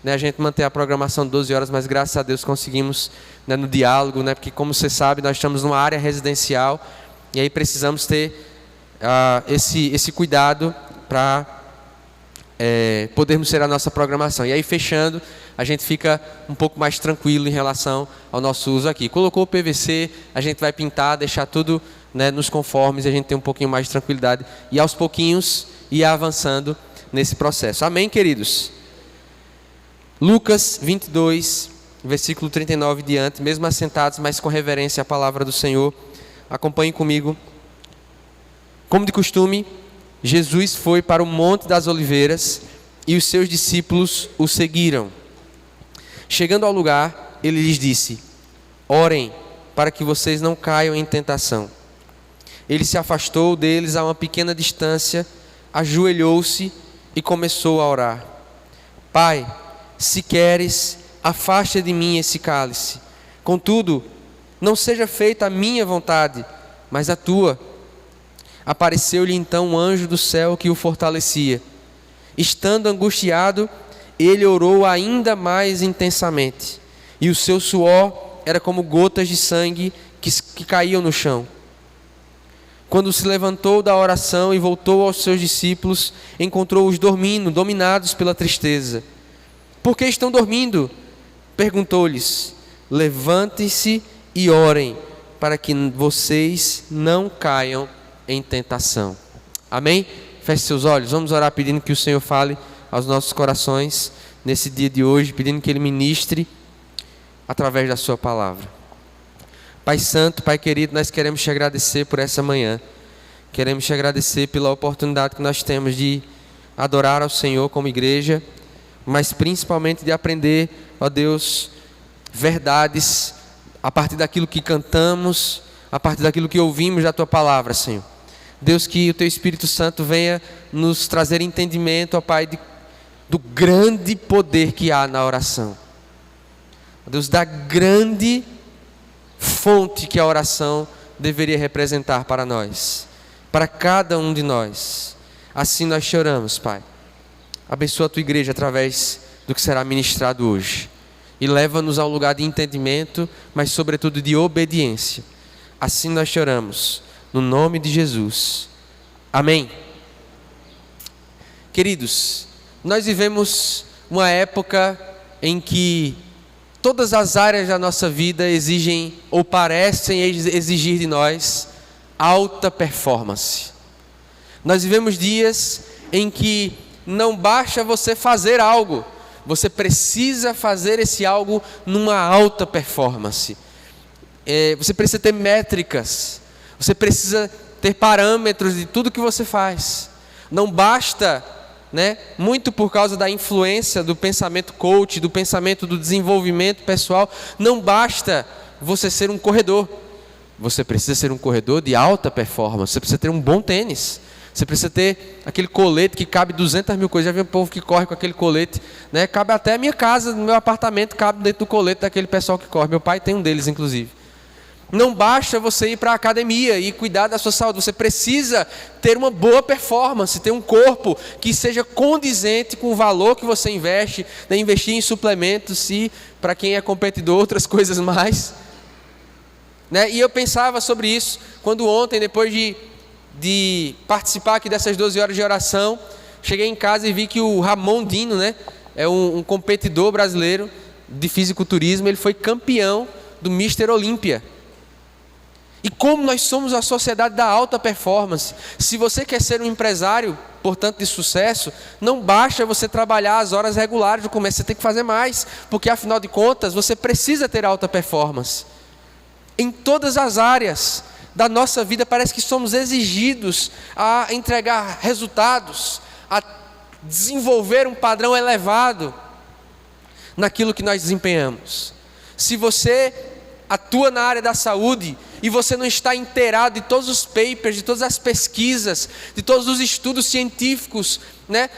né, a gente manter a programação de 12 horas, mas graças a Deus conseguimos, né, no diálogo, né, porque como você sabe, nós estamos numa área residencial e aí precisamos ter esse cuidado para podermos ter a nossa programação. E aí fechando, a gente fica um pouco mais tranquilo em relação ao nosso uso aqui. Colocou o PVC, a gente vai pintar, deixar tudo, né, nos conformes, e a gente tem um pouquinho mais de tranquilidade e aos pouquinhos ir avançando nesse processo. Amém, queridos? Lucas 22, versículo 39 diante, mesmo assentados, mas com reverência à palavra do Senhor. Acompanhem comigo. Como de costume, Jesus foi para o Monte das Oliveiras e os seus discípulos o seguiram. Chegando ao lugar, ele lhes disse: orem para que vocês não caiam em tentação. Ele se afastou deles a uma pequena distância, ajoelhou-se e começou a orar. Pai, se queres, afasta de mim esse cálice. Contudo, não seja feita a minha vontade, mas a tua. Apareceu-lhe então um anjo do céu que o fortalecia. Estando angustiado, ele orou ainda mais intensamente, e o seu suor era como gotas de sangue que caíam no chão. Quando se levantou da oração e voltou aos seus discípulos, encontrou-os dormindo, dominados pela tristeza. Por que estão dormindo? Perguntou-lhes. Levantem-se e orem, para que vocês não caiam em tentação. Amém? Feche seus olhos, vamos orar pedindo que o Senhor fale aos nossos corações nesse dia de hoje, pedindo que Ele ministre através da sua palavra. Pai Santo, Pai querido, nós queremos te agradecer por essa manhã. Queremos te agradecer pela oportunidade que nós temos de adorar ao Senhor como igreja, mas principalmente de aprender, ó Deus, verdades a partir daquilo que cantamos, a partir daquilo que ouvimos da Tua palavra, Senhor. Deus, que o Teu Espírito Santo venha nos trazer entendimento, ó Pai, do grande poder que há na oração. Deus, da grande fonte que a oração deveria representar para nós, para cada um de nós. Assim nós choramos, Pai. Abençoa a Tua igreja através do que será ministrado hoje. E leva-nos ao lugar de entendimento, mas sobretudo de obediência. Assim nós choramos, no nome de Jesus. Amém. Queridos, nós vivemos uma época em que todas as áreas da nossa vida exigem ou parecem exigir de nós alta performance. Nós vivemos dias em que não basta você fazer algo, você precisa fazer esse algo numa alta performance. Você precisa ter métricas, você precisa ter parâmetros de tudo que você faz. Não basta, né, muito por causa da influência do pensamento coach, do pensamento do desenvolvimento pessoal, não basta você ser um corredor. Você precisa ser um corredor de alta performance, você precisa ter um bom tênis. Você precisa ter aquele colete que cabe 200 mil coisas. Já vi um povo que corre com aquele colete, né? Cabe até a minha casa, no meu apartamento, cabe dentro do colete daquele pessoal que corre. Meu pai tem um deles, inclusive. Não basta você ir para a academia e cuidar da sua saúde. Você precisa ter uma boa performance, ter um corpo que seja condizente com o valor que você investe, né? Investir em suplementos, e para quem é competidor, outras coisas mais, né? E eu pensava sobre isso quando ontem, depois de participar aqui dessas 12 horas de oração, cheguei em casa e vi que o Ramon Dino, né, é um competidor brasileiro de fisiculturismo. Ele foi campeão do Mr. Olímpia. E como nós somos a sociedade da alta performance, se você quer ser um empresário, portanto, de sucesso, não basta você trabalhar as horas regulares do comércio, você tem que fazer mais, porque afinal de contas, você precisa ter alta performance. Em todas as áreas da nossa vida parece que somos exigidos a entregar resultados, a desenvolver um padrão elevado naquilo que nós desempenhamos. Se você atua na área da saúde e você não está inteirado de todos os papers, de todas as pesquisas, de todos os estudos científicos, né,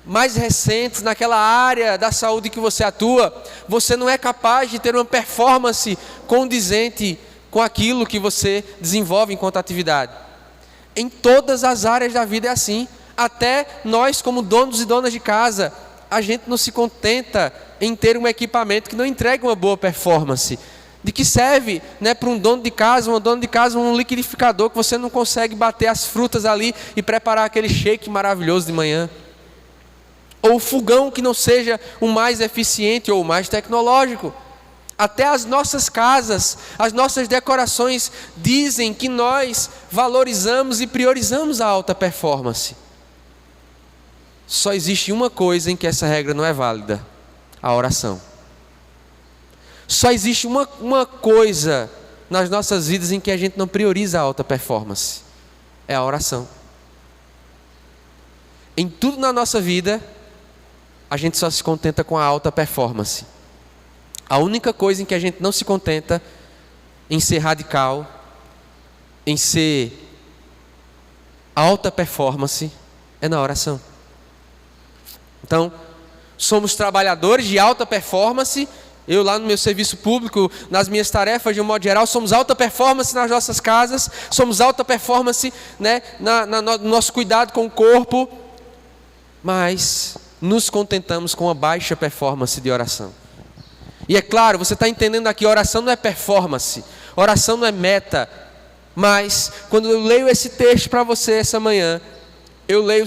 mais recentes naquela área da saúde que você atua, você não é capaz de ter uma performance condizente com aquilo que você desenvolve enquanto atividade. Em todas as áreas da vida é assim. Até nós, como donos e donas de casa, a gente não se contenta em ter um equipamento que não entrega uma boa performance. De que serve, né, para um dono de casa, uma dona de casa, um liquidificador que você não consegue bater as frutas ali e preparar aquele shake maravilhoso de manhã. Ou o fogão que não seja o mais eficiente ou o mais tecnológico. Até as nossas casas, as nossas decorações dizem que nós valorizamos e priorizamos a alta performance. Só existe uma coisa em que essa regra não é válida: a oração. Só existe uma coisa nas nossas vidas em que a gente não prioriza a alta performance: é a oração. Em tudo na nossa vida, a gente só se contenta com a alta performance. A única coisa em que a gente não se contenta em ser radical, em ser alta performance, é na oração. Então, somos trabalhadores de alta performance. Eu lá no meu serviço público, nas minhas tarefas de um modo geral, somos alta performance nas nossas casas, somos alta performance, né, no nosso cuidado com o corpo, mas nos contentamos com a baixa performance de oração. E é claro, você está entendendo aqui, oração não é performance, oração não é meta, mas quando eu leio esse texto para você essa manhã, eu leio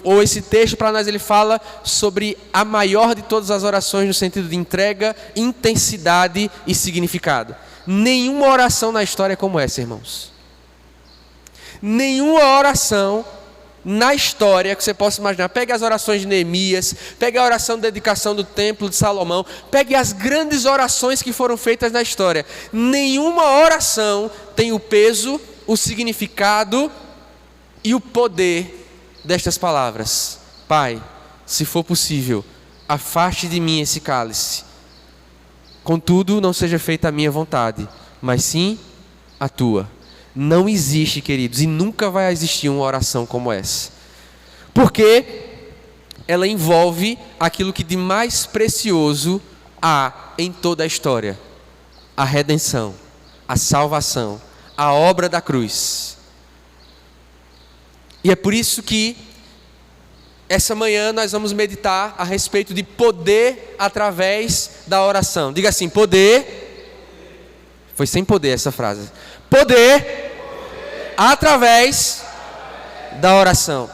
ou esse texto para nós, ele fala sobre a maior de todas as orações no sentido de entrega, intensidade e significado. Nenhuma oração na história é como essa, irmãos. Nenhuma oração na história que você possa imaginar. Pegue as orações de Neemias, pegue a oração de dedicação do templo de Salomão, pegue as grandes orações que foram feitas na história. Nenhuma oração tem o peso, o significado e o poder destas palavras: Pai, se for possível, afaste de mim esse cálice. Contudo, não seja feita a minha vontade, mas sim a tua. Não existe, queridos, e nunca vai existir uma oração como essa. Porque ela envolve aquilo que de mais precioso há em toda a história: a redenção, a salvação, a obra da cruz. E é por isso que essa manhã nós vamos meditar a respeito de poder através da oração. Diga assim: poder. Foi sem poder essa frase. Poder através da oração.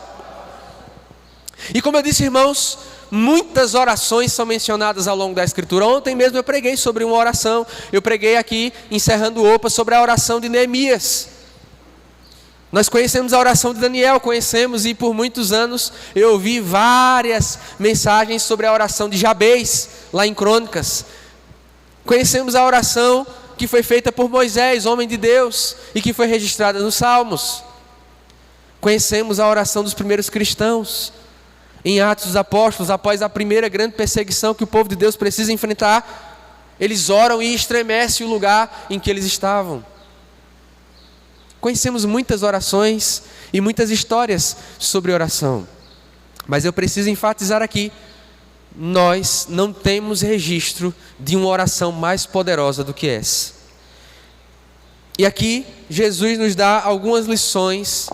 E como eu disse, irmãos, muitas orações são mencionadas ao longo da Escritura. Ontem mesmo eu preguei sobre uma oração. Eu preguei aqui, encerrando o OPA, sobre a oração de Neemias. Nós conhecemos a oração de Daniel, conhecemos, e por muitos anos eu ouvi várias mensagens sobre a oração de Jabez, lá em Crônicas. Conhecemos a oração que foi feita por Moisés, homem de Deus, e que foi registrada nos Salmos. Conhecemos a oração dos primeiros cristãos, em Atos dos Apóstolos, após a primeira grande perseguição que o povo de Deus precisa enfrentar. Eles oram e estremecem o lugar em que eles estavam. Conhecemos muitas orações e muitas histórias sobre oração, mas eu preciso enfatizar aqui: nós não temos registro de uma oração mais poderosa do que essa. E aqui Jesus nos dá algumas lições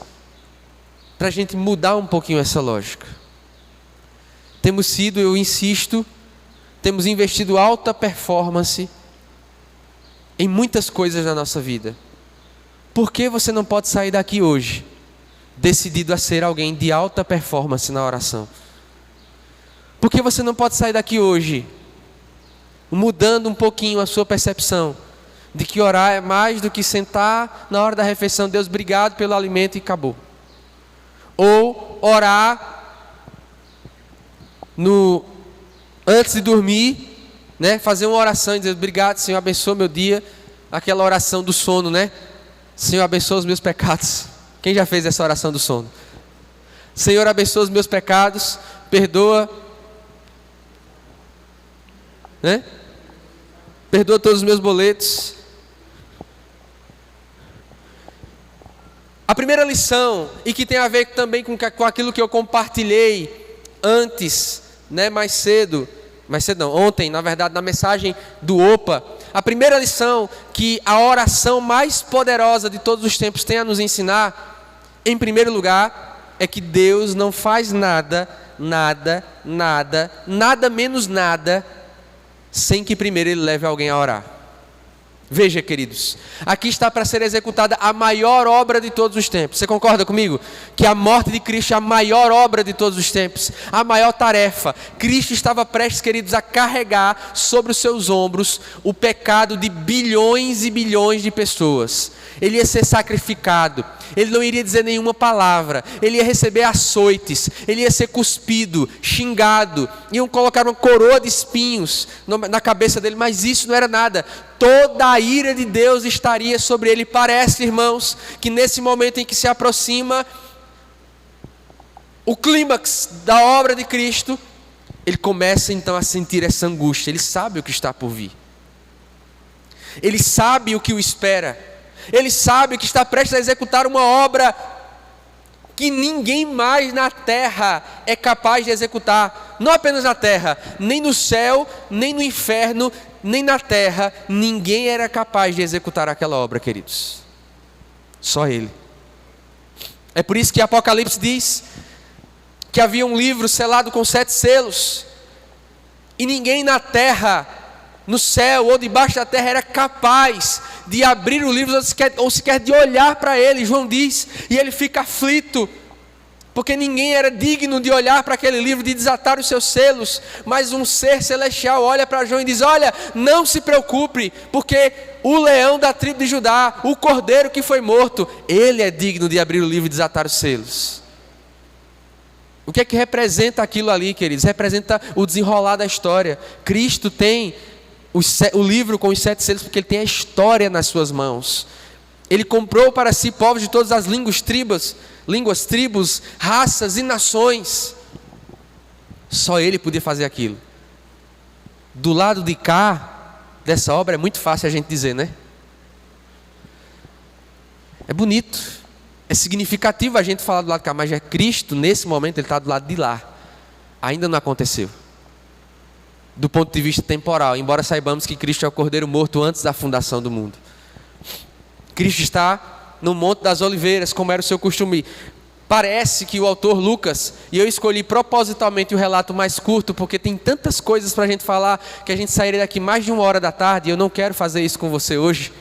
para a gente mudar um pouquinho essa lógica. Temos sido, eu insisto, temos investido alta performance em muitas coisas na nossa vida. Por que você não pode sair daqui hoje decidido a ser alguém de alta performance na oração? Por que você não pode sair daqui hoje mudando um pouquinho a sua percepção de que orar é mais do que sentar na hora da refeição: Deus, obrigado pelo alimento, e acabou? Ou orar antes de dormir, né? Fazer uma oração e dizer: obrigado, Senhor, abençoa meu dia. Aquela oração do sono, né? Senhor, abençoa os meus pecados. Quem já fez essa oração do sono? Senhor, abençoa os meus pecados, perdoa, né? Perdoa todos os meus boletos. A primeira lição, e que tem a ver também com aquilo que eu compartilhei antes, né, ontem, na verdade, na mensagem do OPA. A primeira lição que a oração mais poderosa de todos os tempos tem a nos ensinar, em primeiro lugar, é que Deus não faz nada nada menos nada, sem que primeiro ele leve alguém a orar. Veja, queridos, aqui está para ser executada a maior obra de todos os tempos. Você concorda comigo? Que a morte de Cristo é a maior obra de todos os tempos, a maior tarefa. Cristo estava prestes, queridos, a carregar sobre os seus ombros o pecado de bilhões e bilhões de pessoas. Ele ia ser sacrificado, ele não iria dizer nenhuma palavra, ele ia receber açoites, ele ia ser cuspido, xingado, iam colocar uma coroa de espinhos na cabeça dele, mas isso não era nada. Toda a ira de Deus estaria sobre ele. Parece, irmãos, que nesse momento em que se aproxima o clímax da obra de Cristo, ele começa então a sentir essa angústia. Ele sabe o que está por vir, ele sabe o que o espera, ele sabe que está prestes a executar uma obra que ninguém mais na terra é capaz de executar. Não apenas na terra, nem no céu, nem no inferno, nem na terra, ninguém era capaz de executar aquela obra, queridos. Só Ele. É por isso que Apocalipse diz que havia um livro selado com 7 selos, e ninguém na terra, no céu ou debaixo da terra era capaz de abrir o livro ou sequer de olhar para ele. João diz, e ele fica aflito, porque ninguém era digno de olhar para aquele livro, de desatar os seus selos. Mas um ser celestial olha para João e diz: olha, não se preocupe, porque o leão da tribo de Judá, o cordeiro que foi morto, ele é digno de abrir o livro e desatar os selos. O que é que representa aquilo ali, queridos? Representa o desenrolar da história. Cristo tem o livro com os 7 selos porque ele tem a história nas suas mãos. Ele comprou para si povos de todas as línguas, tribos, raças e nações. Só ele podia fazer aquilo. Do lado de cá dessa obra é muito fácil a gente dizer, né? É bonito, é significativo a gente falar do lado de cá, mas é Cristo, nesse momento, ele está do lado de lá. Ainda não aconteceu. Do ponto de vista temporal, embora saibamos que Cristo é o Cordeiro morto antes da fundação do mundo. Cristo está no Monte das Oliveiras, como era o seu costume. Parece que o autor Lucas, e eu escolhi propositalmente o relato mais curto, porque tem tantas coisas para a gente falar, que a gente sairia daqui mais de 1h da tarde, e eu não quero fazer isso com você hoje.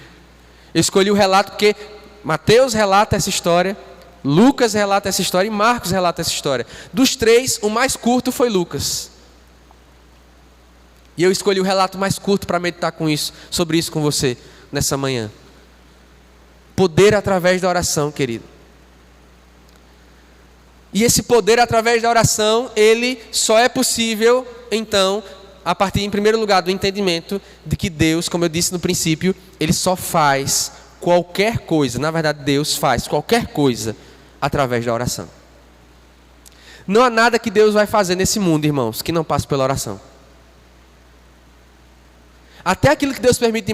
Eu escolhi o relato porque Mateus relata essa história, Lucas relata essa história e Marcos relata essa história. Dos 3, o mais curto foi Lucas. E eu escolhi o relato mais curto para meditar sobre isso com você nessa manhã. Poder através da oração, querido. E esse poder através da oração, ele só é possível, então, a partir, em primeiro lugar, do entendimento de que Deus, como eu disse no princípio, ele só faz qualquer coisa. Na verdade, Deus faz qualquer coisa através da oração. Não há nada que Deus vai fazer nesse mundo, irmãos, que não passe pela oração. Até aquilo que Deus permite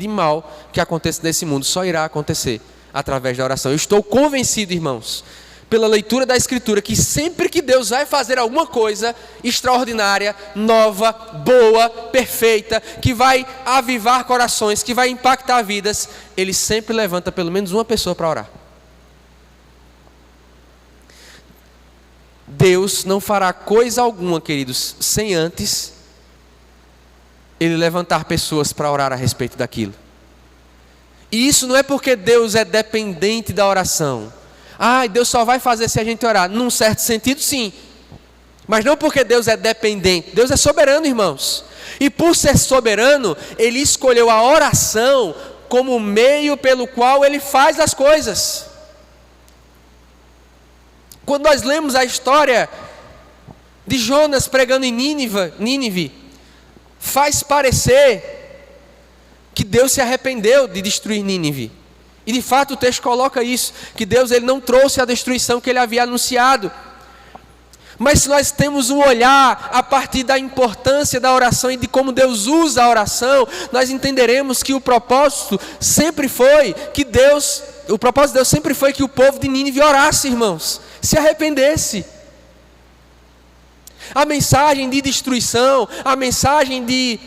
de mal, que aconteça nesse mundo, só irá acontecer através da oração. Eu estou convencido, irmãos, pela leitura da Escritura, que sempre que Deus vai fazer alguma coisa extraordinária, nova, boa, perfeita, que vai avivar corações, que vai impactar vidas, Ele sempre levanta pelo menos uma pessoa para orar. Deus não fará coisa alguma, queridos, sem antes Ele levantar pessoas para orar a respeito daquilo. E isso não é porque Deus é dependente da oração. Deus só vai fazer se a gente orar. Num certo sentido, sim. Mas não porque Deus é dependente. Deus é soberano, irmãos. E por ser soberano, Ele escolheu a oração como meio pelo qual Ele faz as coisas. Quando nós lemos a história de Jonas pregando em Nínive, faz parecer que Deus se arrependeu de destruir Nínive. E de fato o texto coloca isso, que Deus ele não trouxe a destruição que ele havia anunciado. Mas se nós temos um olhar a partir da importância da oração e de como Deus usa a oração, nós entenderemos que o propósito de Deus sempre foi que o povo de Nínive orasse, irmãos, se arrependesse. A mensagem de destruição, a mensagem de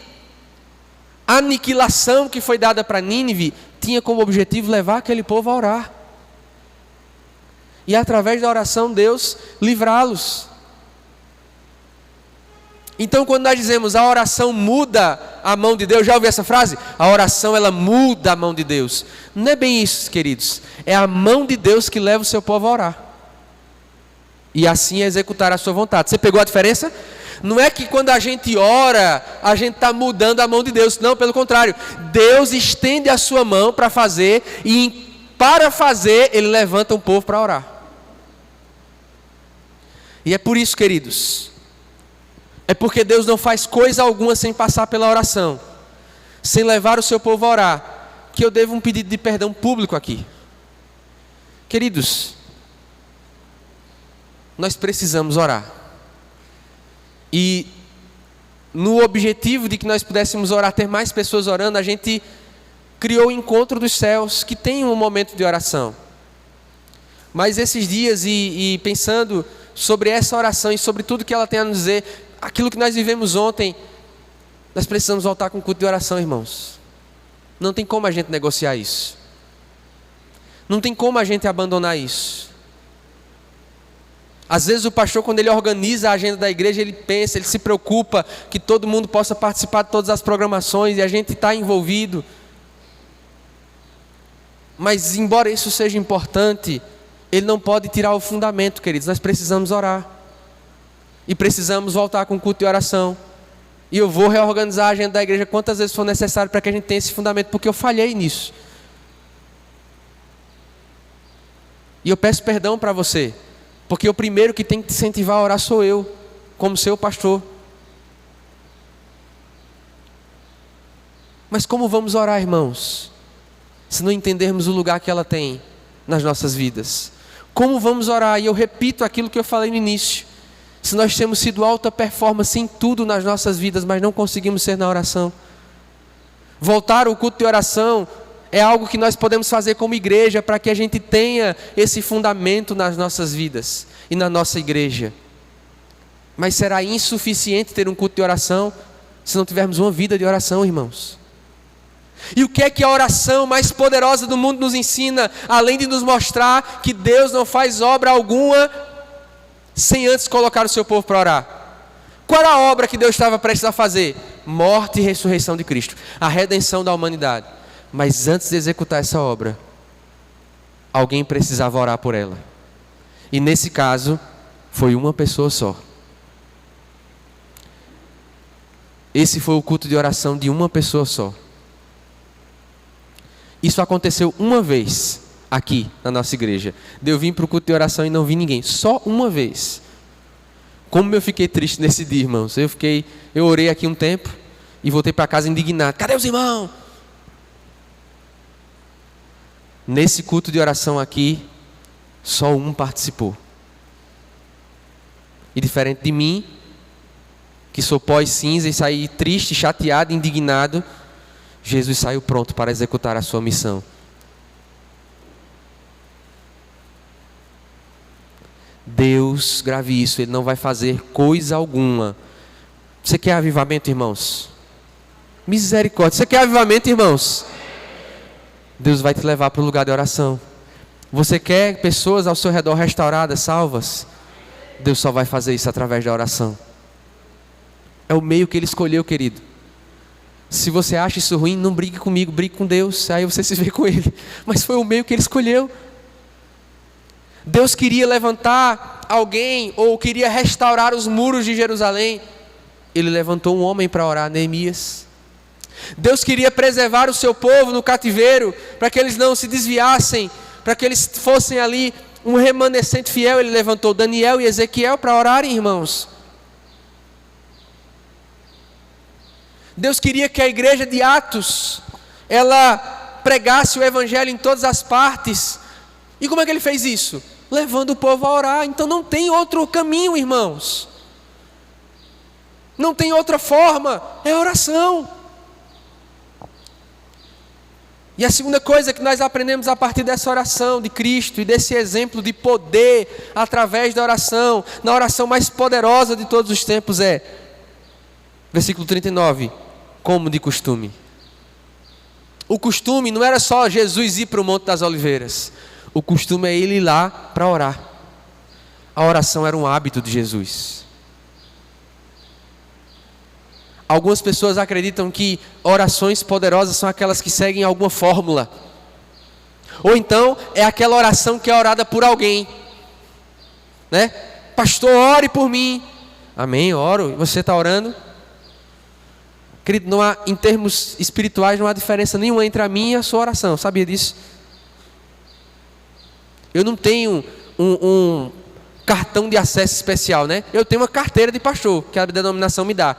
aniquilação que foi dada para Nínive, tinha como objetivo levar aquele povo a orar. e através da oração Deus livrá-los. Então quando nós dizemos a oração muda a mão de Deus, já ouviu essa frase? A oração ela muda a mão de Deus. Não é bem isso, queridos. É a mão de Deus que leva o seu povo a orar. E assim executar a sua vontade. Você pegou a diferença? Não é que quando a gente ora, a gente está mudando a mão de Deus. Não, pelo contrário. Deus estende a sua mão para fazer e para fazer Ele levanta um povo para orar. E é por isso, queridos, é porque Deus não faz coisa alguma sem passar pela oração, sem levar o seu povo a orar, que eu devo um pedido de perdão público aqui. Queridos, nós precisamos orar. E no objetivo de que nós pudéssemos orar, ter mais pessoas orando, a gente criou o Encontro dos Céus, que tem um momento de oração. Mas esses dias, e pensando sobre essa oração e sobre tudo que ela tem a nos dizer, aquilo que nós vivemos ontem, nós precisamos voltar com o culto de oração, irmãos. Não tem como a gente negociar isso. Não tem como a gente abandonar isso. Às vezes o pastor, quando ele organiza a agenda da igreja, ele pensa, ele se preocupa que todo mundo possa participar de todas as programações e a gente está envolvido. Mas embora isso seja importante, ele não pode tirar o fundamento, queridos. Nós precisamos orar. E precisamos voltar com o culto de oração. E eu vou reorganizar a agenda da igreja quantas vezes for necessário para que a gente tenha esse fundamento, porque eu falhei nisso. E eu peço perdão para você, porque o primeiro que tem que te incentivar a orar sou eu, como seu pastor. Mas como vamos orar, irmãos, se não entendermos o lugar que ela tem nas nossas vidas? Como vamos orar? E eu repito aquilo que eu falei no início. Se nós temos sido alta performance em tudo nas nossas vidas, mas não conseguimos ser na oração. Voltar ao culto de oração é algo que nós podemos fazer como igreja, para que a gente tenha esse fundamento nas nossas vidas e na nossa igreja. Mas será insuficiente ter um culto de oração se não tivermos uma vida de oração, irmãos? E o que é que a oração mais poderosa do mundo nos ensina, além de nos mostrar que Deus não faz obra alguma sem antes colocar o seu povo para orar? Qual era a obra que Deus estava prestes a fazer? Morte e ressurreição de Cristo, a redenção da humanidade. Mas antes de executar essa obra, alguém precisava orar por ela. E nesse caso, foi uma pessoa só. Esse foi o culto de oração de uma pessoa só. Isso aconteceu uma vez aqui na nossa igreja. De eu vim para o culto de oração e não vi ninguém. Só uma vez. Como eu fiquei triste nesse dia, irmãos. Eu orei aqui um tempo e voltei para casa indignado. Cadê os irmãos? Nesse culto de oração aqui, só um participou. E diferente de mim, que sou pós-cinza e saí triste, chateado, indignado, Jesus saiu pronto para executar a sua missão. Deus, grave isso, Ele não vai fazer coisa alguma. Você quer avivamento, irmãos? Misericórdia. Você quer avivamento, irmãos? Deus vai te levar para o lugar de oração. Você quer pessoas ao seu redor restauradas, salvas? Deus só vai fazer isso através da oração. É o meio que Ele escolheu, querido. Se você acha isso ruim, não brigue comigo, brigue com Deus, aí você se vê com Ele. Mas foi o meio que Ele escolheu. Deus queria levantar alguém, ou queria restaurar os muros de Jerusalém. Ele levantou um homem para orar, Neemias. Deus queria preservar o seu povo no cativeiro, para que eles não se desviassem, para que eles fossem ali um remanescente fiel. Ele levantou Daniel e Ezequiel para orarem, irmãos. Deus queria que a igreja de Atos, ela pregasse o evangelho em todas as partes. E como é que Ele fez isso? Levando o povo a orar. Então não tem outro caminho, irmãos. Não tem outra forma, é oração. E a segunda coisa que nós aprendemos a partir dessa oração de Cristo e desse exemplo de poder através da oração, na oração mais poderosa de todos os tempos é, versículo 39, como de costume. O costume não era só Jesus ir para o Monte das Oliveiras. O costume é ele ir lá para orar. A oração era um hábito de Jesus. Algumas pessoas acreditam que orações poderosas são aquelas que seguem alguma fórmula. Ou então é aquela oração que é orada por alguém, né? Pastor, ore por mim. Amém, oro. E você está orando? Querido, não há, em termos espirituais, não há diferença nenhuma entre a minha e a sua oração. Sabia disso? Eu não tenho um cartão de acesso especial, né? Eu tenho uma carteira de pastor, que a denominação me dá.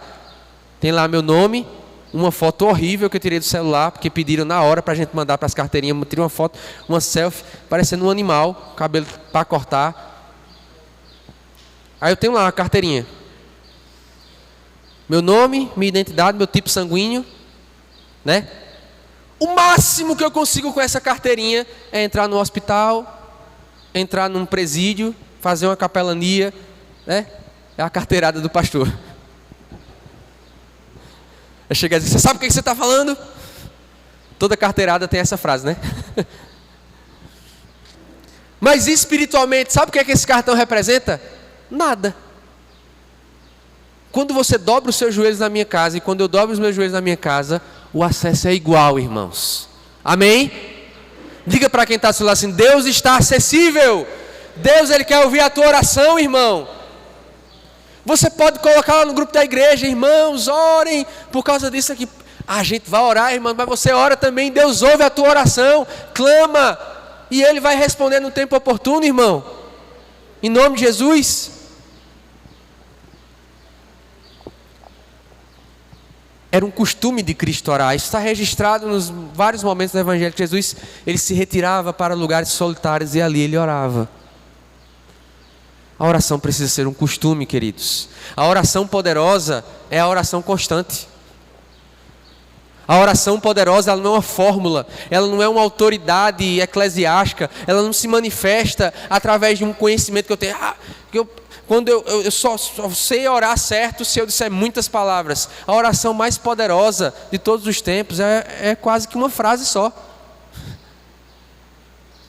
Tem lá meu nome, uma foto horrível que eu tirei do celular, porque pediram na hora para a gente mandar para as carteirinhas. Eu tirei uma foto, uma selfie, parecendo um animal, cabelo para cortar. Aí eu tenho lá a carteirinha. Meu nome, minha identidade, meu tipo sanguíneo, né? O máximo que eu consigo com essa carteirinha é entrar no hospital, entrar num presídio, fazer uma capelania, né? É a carteirada do pastor. Eu cheguei a dizer, você sabe o que você está falando? Toda carteirada tem essa frase, né? Mas espiritualmente, sabe o que esse cartão representa? Nada. Quando você dobra os seus joelhos na minha casa e quando eu dobro os meus joelhos na minha casa, o acesso é igual, irmãos. Amém? Diga para quem está do seu lado assim, Deus está acessível. Deus, Ele quer ouvir a tua oração, irmão. Você pode colocar lá no grupo da igreja, irmãos, orem por causa disso aqui. A gente vai orar, irmão, mas você ora também, Deus ouve a tua oração, clama, e Ele vai responder no tempo oportuno, irmão. Em nome de Jesus. Era um costume de Cristo orar. Isso está registrado nos vários momentos do Evangelho. Jesus, Ele se retirava para lugares solitários e ali Ele orava. A oração precisa ser um costume, queridos. A oração poderosa é a oração constante. A oração poderosa, ela não é uma fórmula, ela não é uma autoridade eclesiástica, ela não se manifesta através de um conhecimento que eu tenho. Quando eu só sei orar certo se eu disser muitas palavras. A oração mais poderosa de todos os tempos é quase que uma frase só.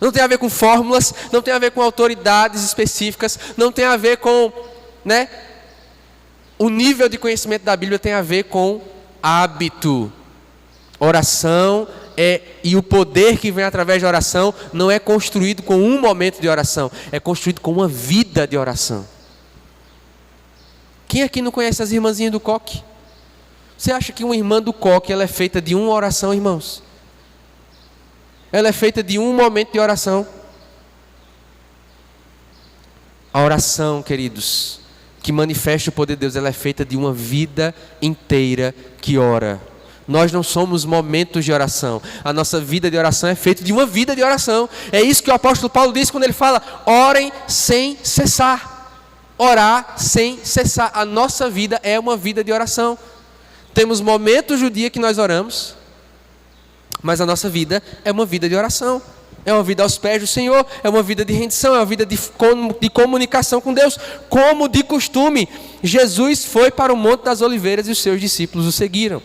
Não tem a ver com fórmulas, não tem a ver com autoridades específicas, não tem a ver com, né? O nível de conhecimento da Bíblia tem a ver com hábito. Oração e o poder que vem através da oração não é construído com um momento de oração, é construído com uma vida de oração. Quem aqui não conhece as irmãzinhas do coque? Você acha que uma irmã do coque ela é feita de uma oração, irmãos? Ela é feita de um momento de oração. A oração, queridos, que manifesta o poder de Deus, ela é feita de uma vida inteira que ora. Nós não somos momentos de oração. A nossa vida de oração é feita de uma vida de oração. É isso que o apóstolo Paulo diz quando ele fala: orem sem cessar. Orar sem cessar. A nossa vida é uma vida de oração. Temos momentos do dia que nós oramos, mas a nossa vida é uma vida de oração. É uma vida aos pés do Senhor, é uma vida de rendição, é uma vida de comunicação com Deus. Como de costume, Jesus foi para o Monte das Oliveiras e os seus discípulos o seguiram.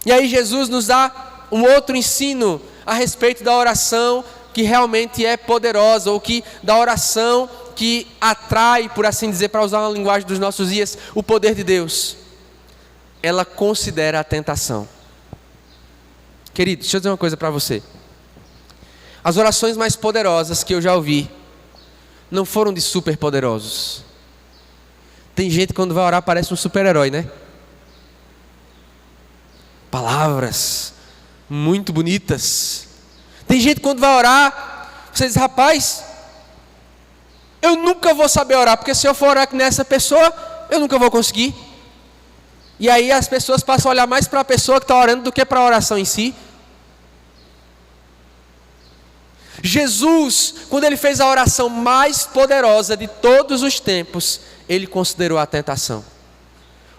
E aí Jesus nos dá um outro ensino a respeito da oração que realmente é poderosa, ou que da oração que atrai, por assim dizer, para usar uma linguagem dos nossos dias, o poder de Deus. Ela considera a tentação. Querido, deixa eu dizer uma coisa para você. As orações mais poderosas que eu já ouvi não foram de super poderosos. Tem gente que quando vai orar parece um super-herói, né? Palavras muito bonitas. Tem gente que quando vai orar, você diz: rapaz, eu nunca vou saber orar, porque se eu for orar com essa pessoa, eu nunca vou conseguir. E aí as pessoas passam a olhar mais para a pessoa que está orando do que para a oração em si. Jesus, quando ele fez a oração mais poderosa de todos os tempos, ele considerou a tentação.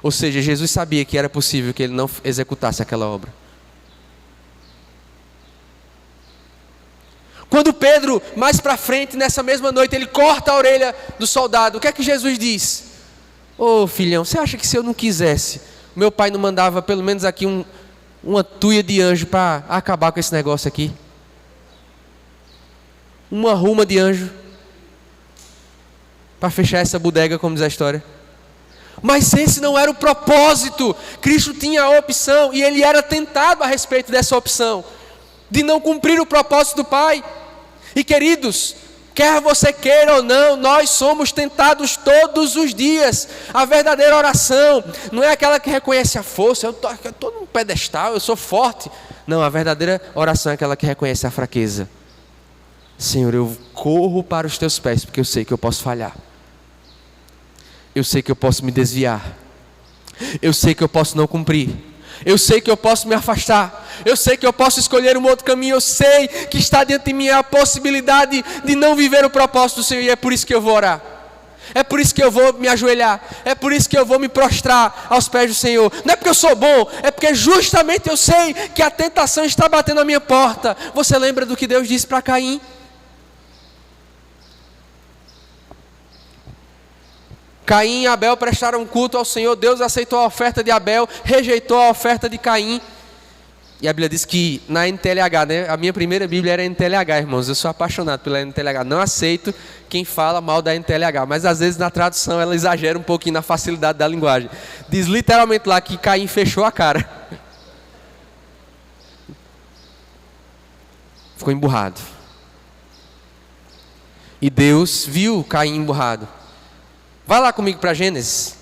Ou seja, Jesus sabia que era possível que ele não executasse aquela obra. Quando Pedro, mais para frente, nessa mesma noite, ele corta a orelha do soldado, o que é que Jesus diz? Ô filhão, você acha que se eu não quisesse, meu pai não mandava pelo menos aqui uma tuia de anjo para acabar com esse negócio aqui? uma ruma de anjo para fechar essa bodega, como diz a história. Mas esse não era o propósito. Cristo tinha a opção e ele era tentado a respeito dessa opção, de não cumprir o propósito do Pai. E queridos, quer você queira ou não, nós somos tentados todos os dias. A verdadeira oração não é aquela que reconhece a força, eu estou num pedestal, eu sou forte. Não, a verdadeira oração é aquela que reconhece a fraqueza. Senhor, eu corro para os teus pés, porque eu sei que eu posso falhar. Eu sei que eu posso me desviar. Eu sei que eu posso não cumprir. Eu sei que eu posso me afastar. Eu sei que eu posso escolher um outro caminho. Eu sei que está diante de mim a possibilidade de não viver o propósito do Senhor. E é por isso que eu vou orar. É por isso que eu vou me ajoelhar. É por isso que eu vou me prostrar aos pés do Senhor. Não é porque eu sou bom. É porque justamente eu sei que a tentação está batendo à minha porta. Você lembra do que Deus disse para Caim? Caim e Abel prestaram culto ao Senhor. Deus aceitou a oferta de Abel, rejeitou a oferta de Caim. E a Bíblia diz que na NTLH, né? A minha primeira Bíblia era NTLH, irmãos. Eu sou apaixonado pela NTLH. Não aceito quem fala mal da NTLH, mas às vezes na tradução ela exagera um pouquinho na facilidade da linguagem. Diz literalmente lá que Caim fechou a cara. Ficou emburrado. E Deus viu Caim emburrado. Vai lá comigo para Gênesis,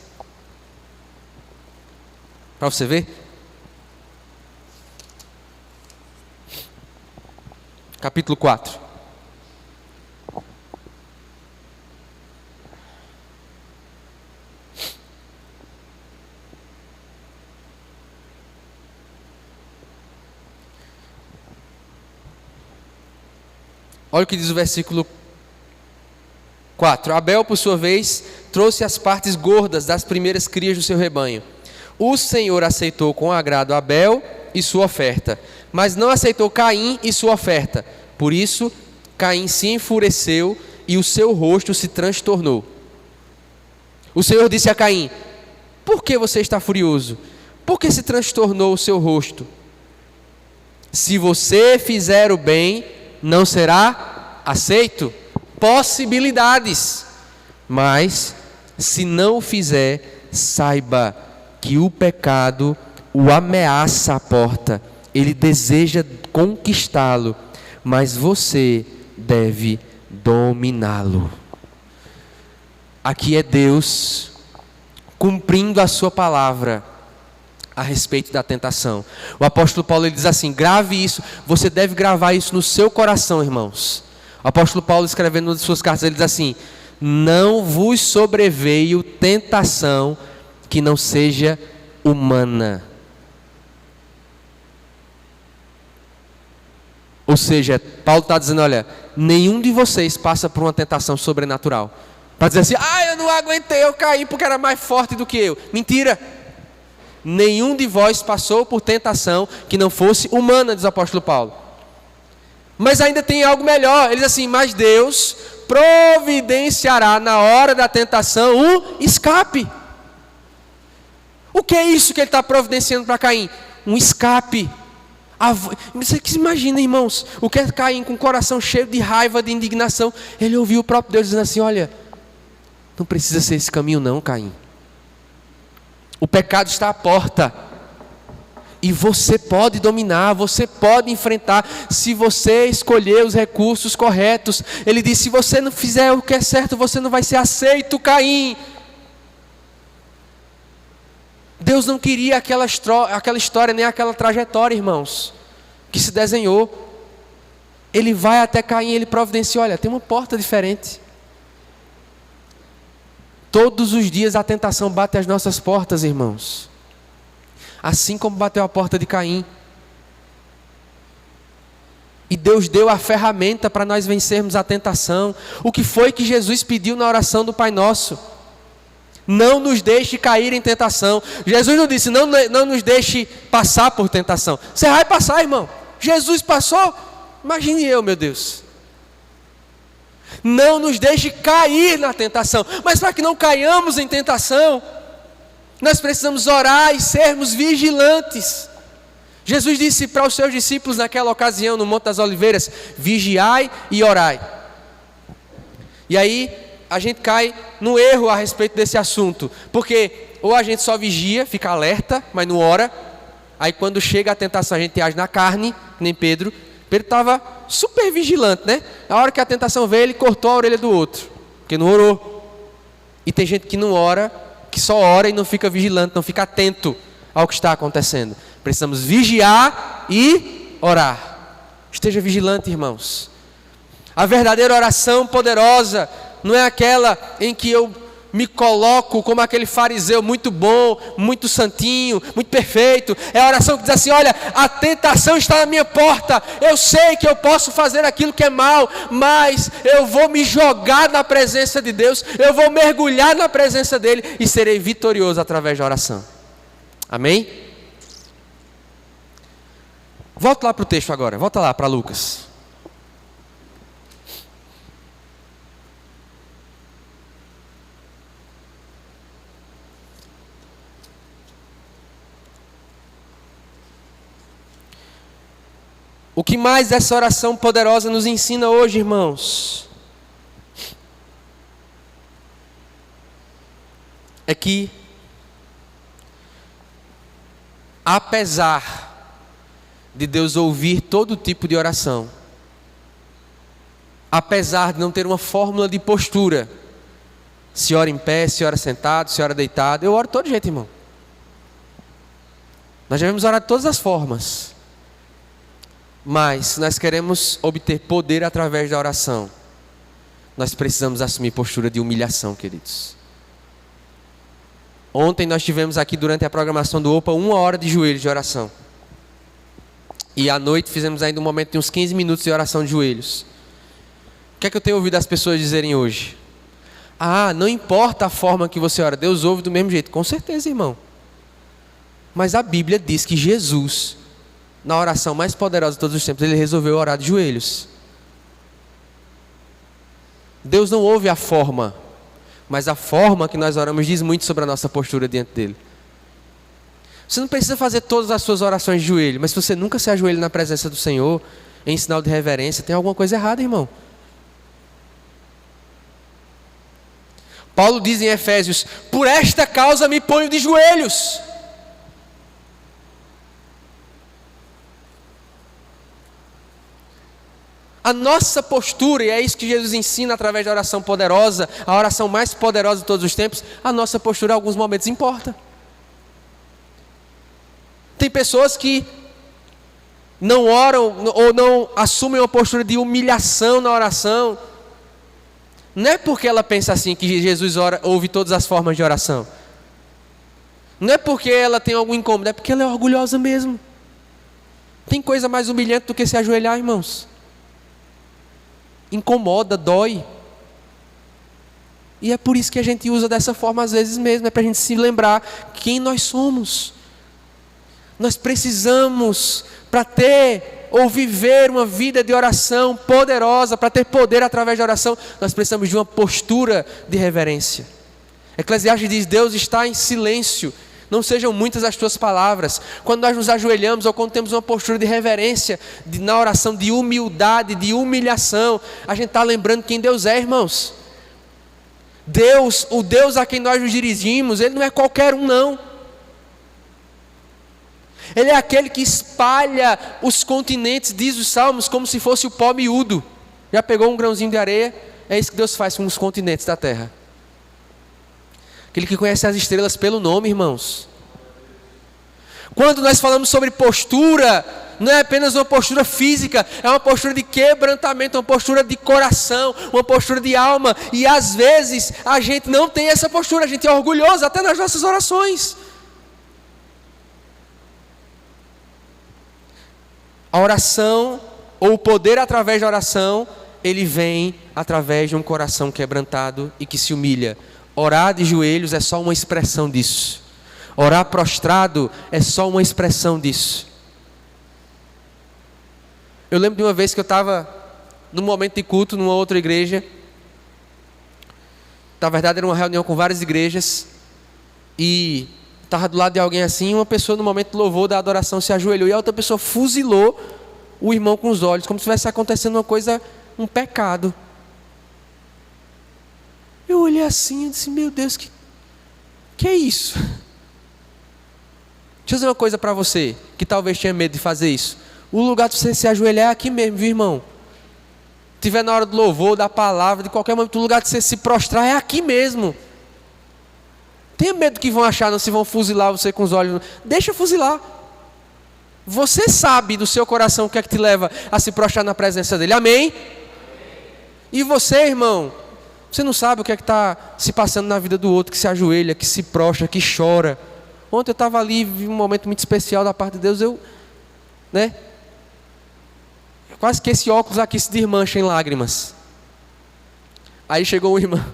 para você ver. Capítulo 4. Olha o que diz o versículo 4. Abel, por sua vez, trouxe as partes gordas das primeiras crias do seu rebanho. O Senhor aceitou com agrado Abel e sua oferta, mas não aceitou Caim e sua oferta. Por isso, Caim se enfureceu e o seu rosto se transtornou. O Senhor disse a Caim: por que você está furioso? Por que se transtornou o seu rosto? Se você fizer o bem, não será aceito. Possibilidades. Mas, se não o fizer, saiba que o pecado o ameaça à porta. Ele deseja conquistá-lo, mas você deve dominá-lo. Aqui é Deus cumprindo a sua palavra a respeito da tentação. O apóstolo Paulo ele diz assim: grave isso, você deve gravar isso no seu coração, irmãos. O apóstolo Paulo, escrevendo uma de suas cartas, ele diz assim: não vos sobreveio tentação que não seja humana. Ou seja, Paulo está dizendo: olha, nenhum de vocês passa por uma tentação sobrenatural para dizer assim: eu não aguentei, eu caí porque era mais forte do que eu. Mentira. Nenhum de vós passou por tentação que não fosse humana, diz o apóstolo Paulo. Mas ainda tem algo melhor. Ele diz assim: mas Deus providenciará na hora da tentação um escape. O que é isso que ele está providenciando para Caim? Um escape. Você que se imagina, irmãos, o que é Caim com o coração cheio de raiva, de indignação? Ele ouviu o próprio Deus dizendo assim: olha, não precisa ser esse caminho não, Caim. O pecado está à porta. E você pode dominar, você pode enfrentar, se você escolher os recursos corretos. Ele disse: se você não fizer o que é certo, você não vai ser aceito, Caim. Deus não queria aquela história, nem aquela trajetória, irmãos, que se desenhou. Ele vai até Caim, ele providencia: olha, tem uma porta diferente. Todos os dias a tentação bate às nossas portas, irmãos. Assim como bateu a porta de Caim. E Deus deu a ferramenta para nós vencermos a tentação. O que foi que Jesus pediu na oração do Pai Nosso? Não nos deixe cair em tentação. Jesus não disse: não nos deixe passar por tentação. Você vai passar, irmão. Jesus passou. Imagine eu, meu Deus. Não nos deixe cair na tentação. Mas para que não caiamos em tentação, nós precisamos orar e sermos vigilantes. Jesus disse para os seus discípulos naquela ocasião no Monte das Oliveiras: vigiai e orai. E aí a gente cai no erro a respeito desse assunto, porque ou a gente só vigia, fica alerta, mas não ora. Aí quando chega a tentação a gente age na carne, nem Pedro. Pedro estava super vigilante, né? A hora que a tentação veio, ele cortou a orelha do outro, porque não orou. E tem gente que não ora, que só ora e não fica vigilante, não fica atento ao que está acontecendo. Precisamos vigiar e orar. Esteja vigilante, irmãos. A verdadeira oração poderosa não é aquela em que eu me coloco como aquele fariseu muito bom, muito santinho, muito perfeito. É a oração que diz assim: olha, a tentação está na minha porta, eu sei que eu posso fazer aquilo que é mal, mas eu vou me jogar na presença de Deus, eu vou mergulhar na presença dEle e serei vitorioso através da oração. Amém? Volta lá para o texto agora, volta lá para Lucas. O que mais essa oração poderosa nos ensina hoje, irmãos? É que, apesar de Deus ouvir todo tipo de oração, apesar de não ter uma fórmula de postura, se ora em pé, se ora sentado, se ora deitado, eu oro de todo jeito, irmão. Nós devemos orar de todas as formas. Mas nós queremos obter poder através da oração. Nós precisamos assumir postura de humilhação, queridos. Ontem nós tivemos aqui durante a programação do OPA 1 hora de joelhos de oração. E à noite fizemos ainda um momento de uns 15 minutos de oração de joelhos. O que é que eu tenho ouvido as pessoas dizerem hoje? Ah, não importa a forma que você ora, Deus ouve do mesmo jeito. Com certeza, irmão. Mas a Bíblia diz que Jesus, na oração mais poderosa de todos os tempos, ele resolveu orar de joelhos. Deus não ouve a forma, mas a forma que nós oramos diz muito sobre a nossa postura diante dele. Você não precisa fazer todas as suas orações de joelho, mas se você nunca se ajoelha na presença do Senhor, em sinal de reverência, tem alguma coisa errada, irmão. Paulo diz em Efésios: por esta causa me ponho de joelhos. A nossa postura, e é isso que Jesus ensina através da oração poderosa, a oração mais poderosa de todos os tempos, a nossa postura em alguns momentos importa. Tem pessoas que não oram ou não assumem uma postura de humilhação na oração. Não é porque ela pensa assim que Jesus ouve todas as formas de oração. Não é porque ela tem algum incômodo, é porque ela é orgulhosa mesmo. Tem coisa mais humilhante do que se ajoelhar, irmãos. Incomoda, dói. E é por isso que a gente usa dessa forma às vezes mesmo, é para a gente se lembrar quem nós somos. Nós precisamos, para ter ou viver uma vida de oração poderosa, para ter poder através da oração, nós precisamos de uma postura de reverência. Eclesiastes diz: Deus está em silêncio, não sejam muitas as tuas palavras. Quando nós nos ajoelhamos ou quando temos uma postura de reverência, na oração de humildade, de humilhação, a gente está lembrando quem Deus é, irmãos. Deus, o Deus a quem nós nos dirigimos, Ele não é qualquer um, não. Ele é aquele que espalha os continentes, diz os salmos, como se fosse o pó miúdo. Já pegou um grãozinho de areia? É isso que Deus faz com os continentes da terra. Aquele que conhece as estrelas pelo nome, irmãos. Quando nós falamos sobre postura, não é apenas uma postura física, é uma postura de quebrantamento, uma postura de coração, uma postura de alma. E às vezes a gente não tem essa postura, a gente é orgulhoso até nas nossas orações. A oração, ou o poder através da oração, ele vem através de um coração quebrantado e que se humilha. Orar de joelhos é só uma expressão disso. Orar prostrado é só uma expressão disso. Eu lembro de uma vez que eu estava num momento de culto numa outra igreja. Na verdade era uma reunião com várias igrejas. E estava do lado de alguém assim, uma pessoa no momento do louvor da adoração se ajoelhou e a outra pessoa fuzilou o irmão com os olhos, como se estivesse acontecendo uma coisa, um pecado. Eu olhei assim e disse, meu Deus, que é isso? Deixa eu dizer uma coisa para você, que talvez tenha medo de fazer isso. O lugar de você se ajoelhar é aqui mesmo, viu, irmão? Se tiver na hora do louvor, da palavra, de qualquer momento, o lugar de você se prostrar é aqui mesmo. Tenha medo que vão achar, não se vão fuzilar você com os olhos. Deixa fuzilar. Você sabe do seu coração o que é que te leva a se prostrar na presença dele. Amém? E você, irmão, você não sabe o que é que está se passando na vida do outro, que se ajoelha, que se prostra, que chora. Ontem eu estava ali, vi um momento muito especial da parte de Deus, quase que esse óculos aqui se desmancha em lágrimas. Aí chegou uma irmã.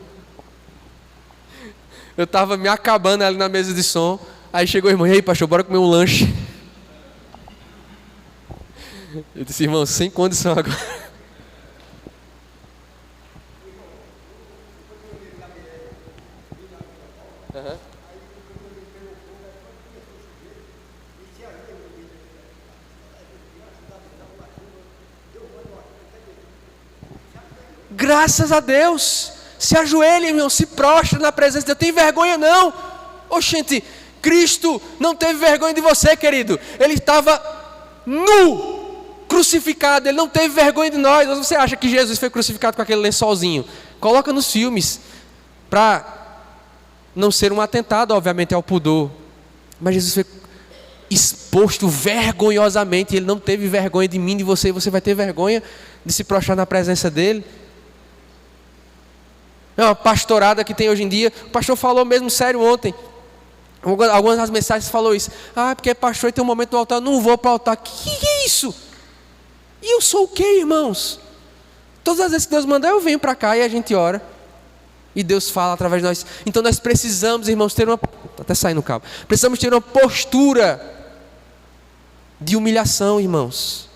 Eu estava me acabando ali na mesa de som. Aí chegou a irmã, ei pastor, bora comer um lanche. Eu disse, irmão, sem condição agora. Uhum. Graças a Deus. Se ajoelhe, irmão, se prostra na presença de Deus. Tem vergonha não. Oxente, Cristo não teve vergonha de você, querido. Ele estava nu, crucificado. Ele não teve vergonha de nós. Mas você acha que Jesus foi crucificado com aquele lençolzinho? Coloca nos filmes, para não ser um atentado, obviamente, ao pudor. Mas Jesus foi exposto vergonhosamente. Ele não teve vergonha de mim, de você. E você vai ter vergonha de se prostrar na presença dele? É uma pastorada que tem hoje em dia. O pastor falou mesmo sério ontem. Algumas das mensagens falou isso. Porque é pastor e tem um momento no altar. Eu não vou para o altar. Que é isso? E eu sou o quê, irmãos? Todas as vezes que Deus mandar, eu venho para cá e a gente ora. E Deus fala através de nós. Então nós precisamos, irmãos, ter uma... Até sair no cabo. Precisamos ter uma postura de humilhação, irmãos.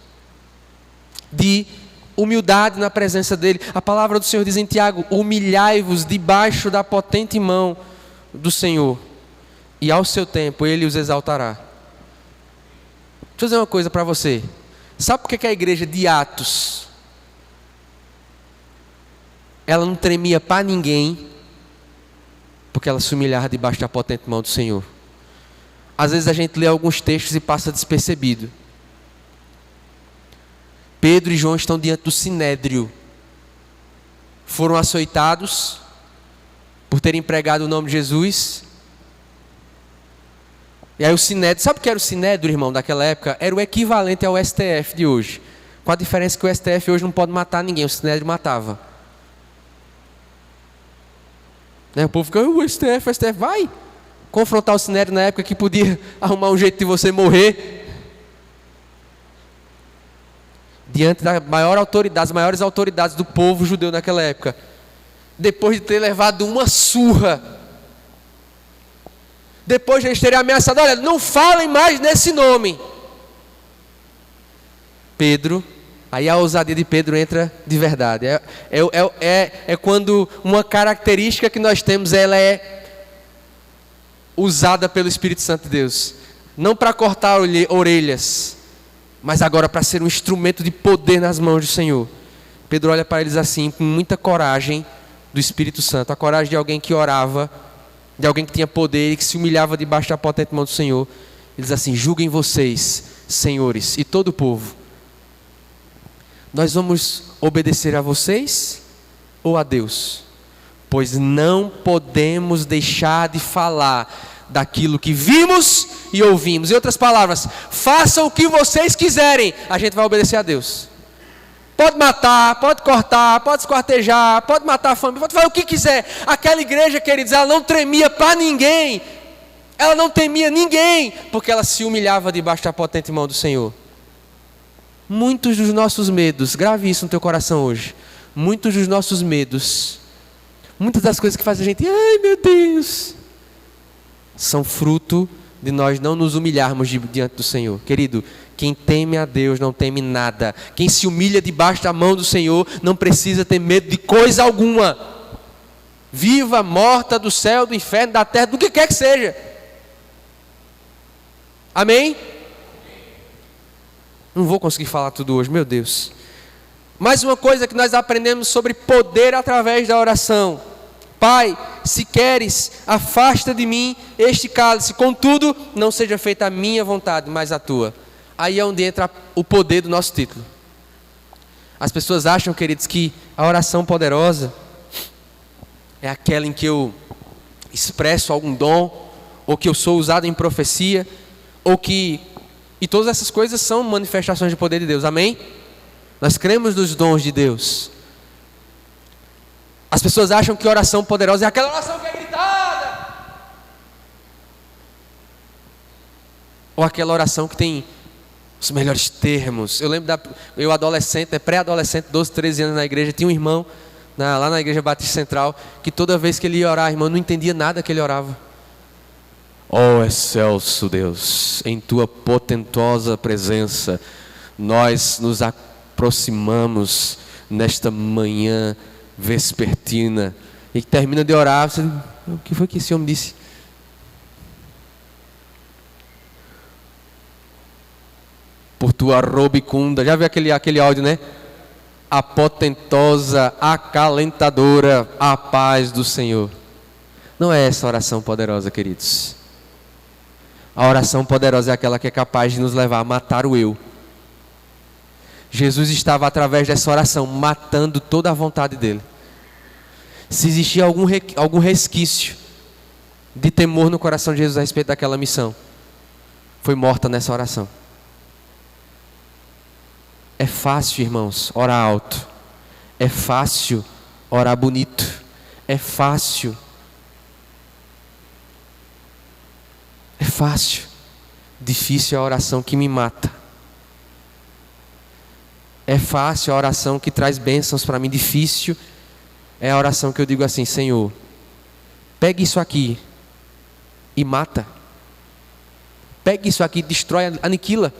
De humildade na presença dele. A palavra do Senhor diz em Tiago, humilhai-vos debaixo da potente mão do Senhor, e ao seu tempo ele os exaltará. Deixa eu dizer uma coisa para você. Sabe por que a igreja de Atos, ela não tremia para ninguém? Porque ela se humilhava debaixo da potente mão do Senhor. Às vezes a gente lê alguns textos e passa despercebido. Pedro e João estão diante do sinédrio. Foram açoitados por terem pregado o nome de Jesus. E aí o sinédrio, sabe o que era o sinédrio, irmão, daquela época? Era o equivalente ao STF de hoje. Com a diferença que o STF hoje não pode matar ninguém, o sinédrio matava. O povo fica, o STF, vai confrontar o sinédrio na época que podia arrumar um jeito de você morrer. Diante da maior autoridade, das maiores autoridades do povo judeu naquela época. Depois de ter levado uma surra. Depois de eles terem ameaçado, olha, não falem mais nesse nome. Pedro, aí a ousadia de Pedro entra de verdade. É quando uma característica que nós temos, ela é usada pelo Espírito Santo de Deus. Não para cortar orelhas, mas agora para ser um instrumento de poder nas mãos do Senhor. Pedro olha para eles assim, com muita coragem do Espírito Santo. A coragem de alguém que orava, de alguém que tinha poder e que se humilhava debaixo da potente mão do Senhor. Ele diz assim, julguem vocês, senhores, e todo o povo. Nós vamos obedecer a vocês ou a Deus? Pois não podemos deixar de falar daquilo que vimos e ouvimos. Em outras palavras, façam o que vocês quiserem, a gente vai obedecer a Deus. Pode matar, pode cortar, pode esquartejar, pode matar a família, pode fazer o que quiser. Aquela igreja, queridos, ela não tremia para ninguém, ela não temia ninguém, porque ela se humilhava debaixo da potente mão do Senhor. Muitos dos nossos medos, grave isso no teu coração hoje, muitos dos nossos medos, muitas das coisas que fazem a gente, ai meu Deus, são fruto de nós não nos humilharmos diante do Senhor. Querido, quem teme a Deus não teme nada. Quem se humilha debaixo da mão do Senhor não precisa ter medo de coisa alguma. Viva, morta, do céu, do inferno, da terra, do que quer que seja. Amém? Não vou conseguir falar tudo hoje, meu Deus. Mais uma coisa que nós aprendemos sobre poder através da oração. Pai, se queres, afasta de mim este cálice, contudo, não seja feita a minha vontade, mas a tua. Aí é onde entra o poder do nosso título. As pessoas acham, queridos, que a oração poderosa é aquela em que eu expresso algum dom, ou que eu sou usado em profecia, e todas essas coisas são manifestações de poder de Deus, amém? Nós cremos nos dons de Deus. As pessoas acham que oração poderosa é aquela oração que é gritada, ou aquela oração que tem os melhores termos. Eu lembro eu adolescente, pré-adolescente, 12, 13 anos na igreja, tinha um irmão lá na igreja Batista Central, que toda vez que ele ia orar, irmão, não entendia nada que ele orava. Ó excelso Deus, em tua potentosa presença, nós nos aproximamos nesta manhã vespertina, e termina de orar, você, o que foi que esse homem disse? Por tua robicunda, já viu aquele áudio, né? A potentosa, acalentadora, a paz do Senhor. Não é essa oração poderosa, queridos. A oração poderosa é aquela que é capaz de nos levar a matar o eu. Jesus estava através dessa oração matando toda a vontade dele. Se existia algum resquício de temor no coração de Jesus a respeito daquela missão, foi morta nessa oração. É fácil, irmãos, orar alto. É fácil orar bonito. É fácil. É fácil. Difícil é a oração que me mata. É fácil a oração que traz bênçãos para mim. Difícil é a oração que eu digo assim: Senhor, pegue isso aqui e mata. Pegue isso aqui, destrói, aniquila.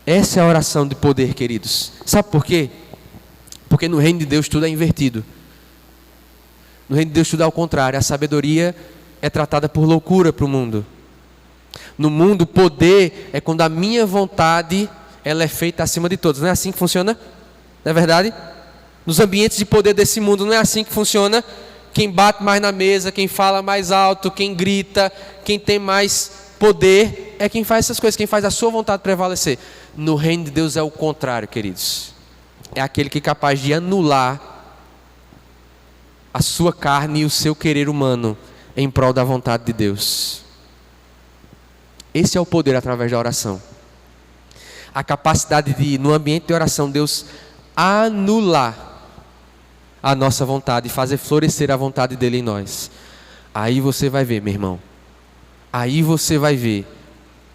Essa é a oração de poder, queridos. Sabe por quê? Porque no reino de Deus tudo é invertido. No reino de Deus tudo é ao contrário. A sabedoria é tratada por loucura para o mundo. No mundo, poder é quando a minha vontade ela é feita acima de todos. Não é assim que funciona? Não é verdade? Nos ambientes de poder desse mundo não é assim que funciona. Quem bate mais na mesa, quem fala mais alto, quem grita, quem tem mais poder é quem faz essas coisas, quem faz a sua vontade prevalecer. No reino de Deus é o contrário, queridos. É aquele que é capaz de anular a sua carne e o seu querer humano em prol da vontade de Deus. Esse é o poder através da oração. A capacidade de, no ambiente de oração, Deus anular a nossa vontade e fazer florescer a vontade dele em nós. Aí você vai ver, meu irmão. Aí você vai ver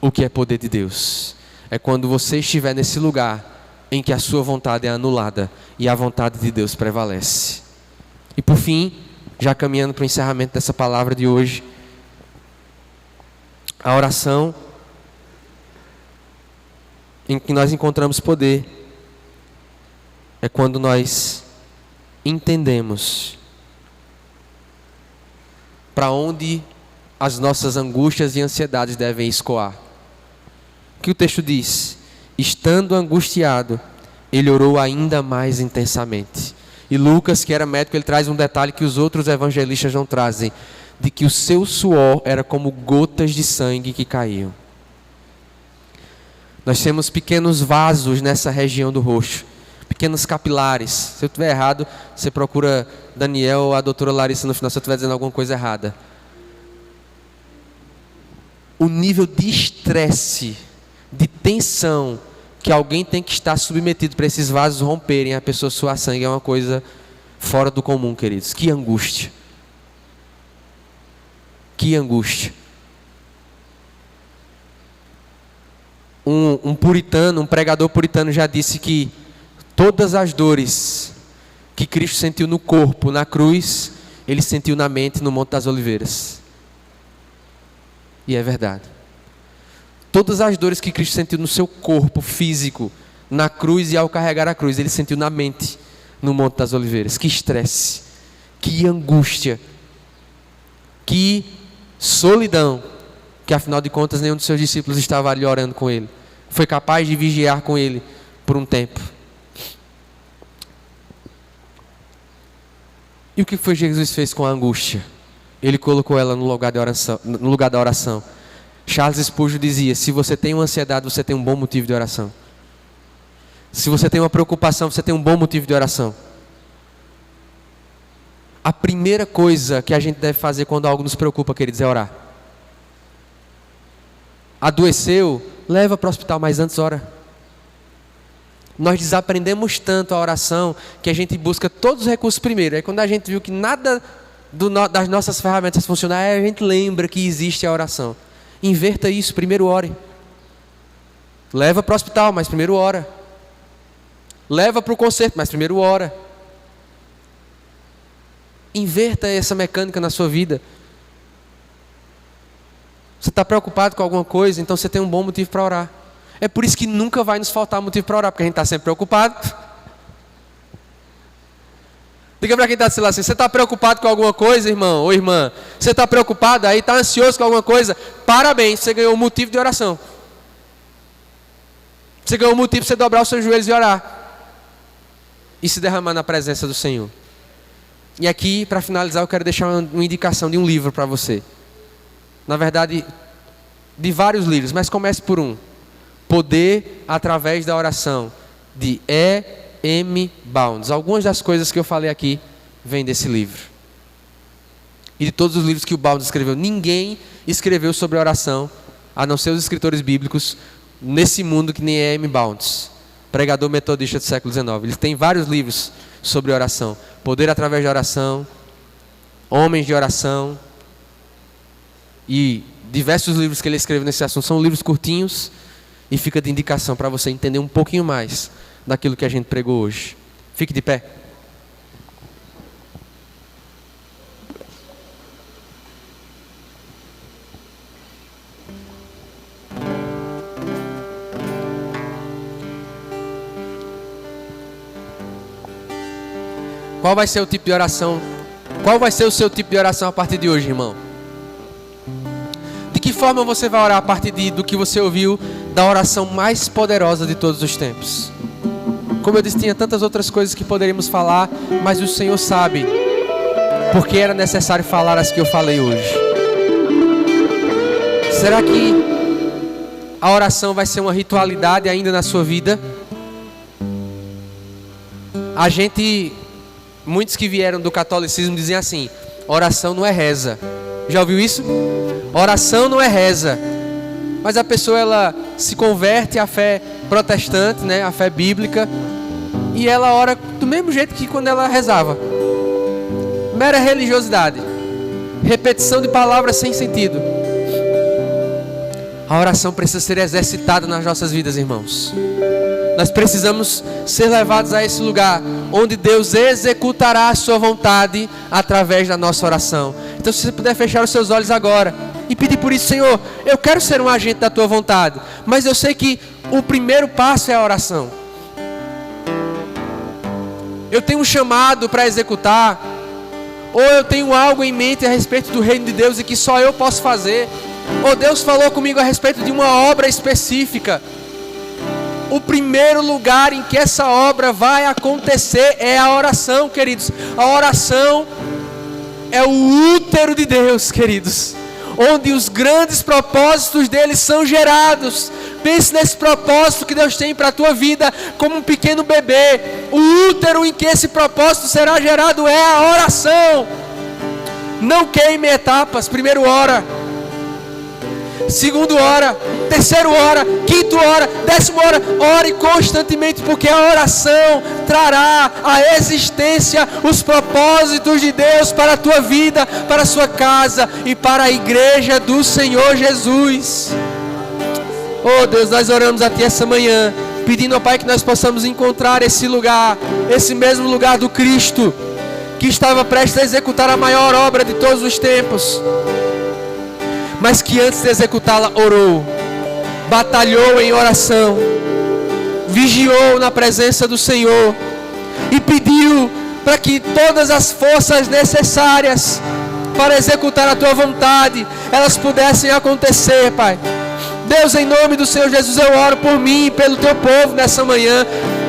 o que é poder de Deus. É quando você estiver nesse lugar em que a sua vontade é anulada e a vontade de Deus prevalece. E por fim, já caminhando para o encerramento dessa palavra de hoje, a oração em que nós encontramos poder é quando nós entendemos para onde as nossas angústias e ansiedades devem escoar. O que o texto diz? Estando angustiado, ele orou ainda mais intensamente. E Lucas, que era médico, ele traz um detalhe que os outros evangelistas não trazem, de que o seu suor era como gotas de sangue que caíam. Nós temos pequenos vasos nessa região do rosto, pequenos capilares. Se eu estiver errado, você procura Daniel ou a doutora Larissa no final, se eu estiver dizendo alguma coisa errada. O nível de estresse, de tensão que alguém tem que estar submetido para esses vasos romperem, a pessoa suar sangue, é uma coisa fora do comum, queridos. Que angústia. Que angústia. Um puritano, um pregador puritano já disse que todas as dores que Cristo sentiu no corpo, na cruz, ele sentiu na mente no Monte das Oliveiras. E é verdade. Todas as dores que Cristo sentiu no seu corpo físico, na cruz e ao carregar a cruz, ele sentiu na mente no Monte das Oliveiras. Que estresse, que angústia, que solidão, que afinal de contas nenhum dos seus discípulos estava ali orando com ele. Foi capaz de vigiar com ele por um tempo. E o que foi que Jesus fez com a angústia? Ele colocou ela no lugar da oração. Charles Spurgeon dizia: se você tem uma ansiedade, você tem um bom motivo de oração. Se você tem uma preocupação, você tem um bom motivo de oração. A primeira coisa que a gente deve fazer quando algo nos preocupa, queridos, é orar. Adoeceu, leva para o hospital, mas antes ora. Nós desaprendemos tanto a oração que a gente busca todos os recursos primeiro. Aí quando a gente viu que nada das nossas ferramentas funcionar, aí a gente lembra que existe a oração. Inverta isso, primeiro ore. Leva para o hospital, mas primeiro ora. Leva para o concerto, mas primeiro ora. Inverta essa mecânica na sua vida. Você está preocupado com alguma coisa, então você tem um bom motivo para orar. É por isso que nunca vai nos faltar motivo para orar, porque a gente está sempre preocupado. Diga para quem está assim, você está preocupado com alguma coisa, irmão ou irmã? Você está preocupado aí, está ansioso com alguma coisa? Parabéns, você ganhou um motivo de oração. Você ganhou um motivo para você dobrar os seus joelhos e orar. E se derramar na presença do Senhor. E aqui, para finalizar, eu quero deixar uma indicação de um livro para você. Na verdade, de vários livros, mas comece por um. Poder através da oração, de E.M. Bounds. Algumas das coisas que eu falei aqui vêm desse livro. E de todos os livros que o Bounds escreveu, ninguém escreveu sobre oração, a não ser os escritores bíblicos, nesse mundo que nem E.M. Bounds, pregador metodista do século XIX. Ele tem vários livros sobre oração. Poder através da oração, Homens de Oração, e diversos livros que ele escreveu nesse assunto. São livros curtinhos e fica de indicação para você entender um pouquinho mais daquilo que a gente pregou hoje. Fique de pé. Qual vai ser o tipo de oração? Qual vai ser o seu tipo de oração a partir de hoje, irmão? De que forma você vai orar a partir do que você ouviu da oração mais poderosa de todos os tempos? Como eu disse, tinha tantas outras coisas que poderíamos falar, mas o Senhor sabe porque era necessário falar as que eu falei hoje. Será que a oração vai ser uma ritualidade ainda na sua vida? Muitos que vieram do catolicismo dizem assim: oração não é reza. Já ouviu isso? Oração não é reza. Mas a pessoa, ela se converte à fé protestante, né, à fé bíblica, e ela ora do mesmo jeito que quando ela rezava. Mera religiosidade, repetição de palavras sem sentido. A oração precisa ser exercitada nas nossas vidas, irmãos. Nós precisamos ser levados a esse lugar onde Deus executará a sua vontade através da nossa oração. Então, se você puder fechar os seus olhos agora e pedir por isso: Senhor, eu quero ser um agente da tua vontade, mas eu sei que o primeiro passo é a oração. Eu tenho um chamado para executar, ou eu tenho algo em mente a respeito do reino de Deus e que só eu posso fazer, ou Deus falou comigo a respeito de uma obra específica. O primeiro lugar em que essa obra vai acontecer é a oração, queridos. A oração é o útero de Deus, queridos, onde os grandes propósitos dele são gerados. Pense nesse propósito que Deus tem para a tua vida como um pequeno bebê. O útero em que esse propósito será gerado é a oração. Não queime etapas. Primeiro ora, segundo ora, terceiro ora, quinto ora, décimo ora. Ore constantemente, porque a oração trará à existência os propósitos de Deus para a tua vida, para a sua casa e para a igreja do Senhor Jesus. Oh Deus, nós oramos a Ti essa manhã, pedindo ao Pai que nós possamos encontrar esse lugar, esse mesmo lugar do Cristo, que estava prestes a executar a maior obra de todos os tempos, mas que antes de executá-la orou, batalhou em oração, vigiou na presença do Senhor e pediu para que todas as forças necessárias para executar a tua vontade, elas pudessem acontecer, Pai. Deus, em nome do Senhor Jesus, eu oro por mim e pelo teu povo nessa manhã.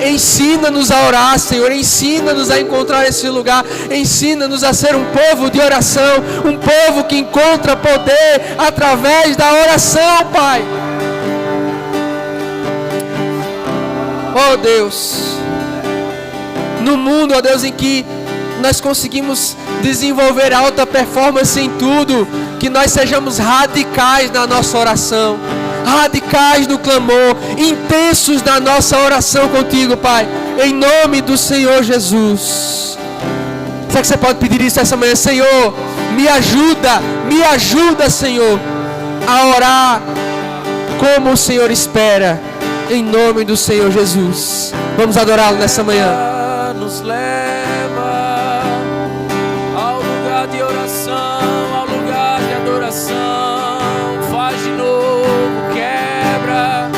ensina-nos a orar, Senhor, ensina-nos a encontrar esse lugar, ensina-nos a ser um povo de oração, um povo que encontra poder através da oração, Pai. Oh Deus, no mundo, ó Deus, em que nós conseguimos desenvolver alta performance em tudo, que nós sejamos radicais na nossa oração, radicais no clamor, intensos na nossa oração contigo, Pai, em nome do Senhor Jesus. Será que você pode pedir isso essa manhã? Senhor, me ajuda, Senhor, a orar como o Senhor espera, em nome do Senhor Jesus. Vamos adorá-lo nessa manhã. Nos leva ao lugar de oração, ao lugar de adoração. Faz de novo, quebra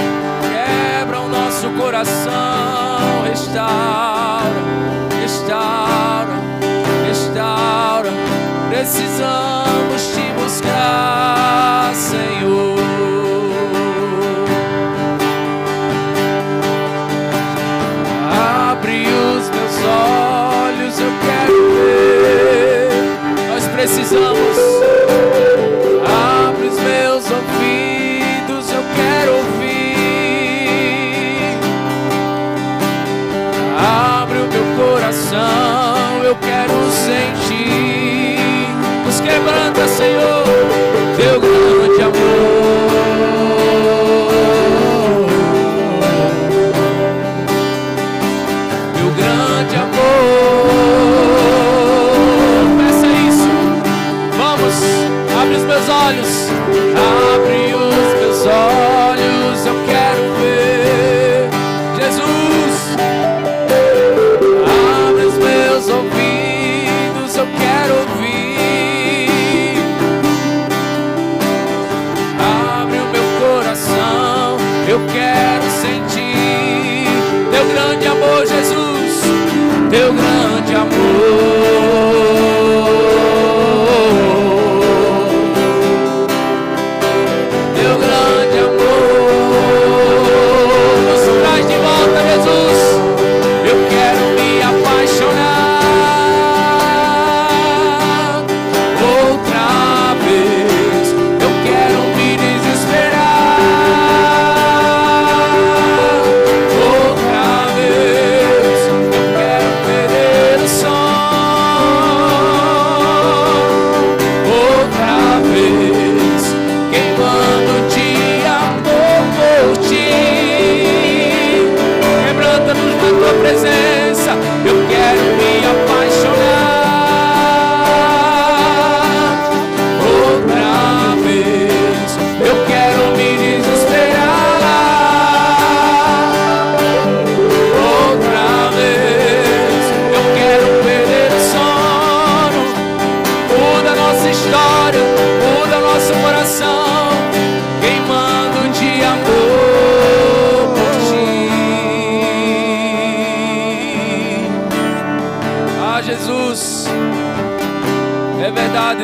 o nosso coração. Restaura. Precisamos te buscar, Senhor. Abre os meus olhos, eu quero ver. Nós precisamos. Abre os meus ouvidos, eu quero ouvir. Abre o meu coração, eu quero sentir. Nos quebranta, Senhor, teu grande amor. Peça isso. Vamos, abre os meus olhos. Abre os meus olhos, eu quero ver Jesus. Abre os meus ouvidos, eu quero ouvir. Abre o meu coração, eu quero sentir teu grande amor, Jesus, teu grande amor.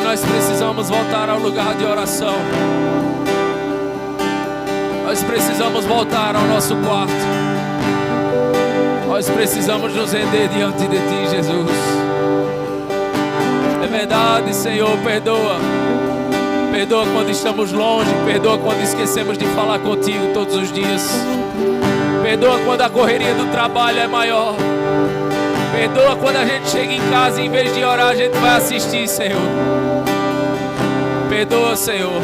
Nós precisamos voltar ao lugar de oração. Nós precisamos voltar ao nosso quarto. Nós precisamos nos render diante de Ti, Jesus. É verdade, Senhor, perdoa. Perdoa quando estamos longe. Perdoa quando esquecemos de falar contigo todos os dias. Perdoa quando a correria do trabalho é maior. Perdoa quando a gente chega em casa e em vez de orar a gente vai assistir, Senhor. Perdoa, Senhor.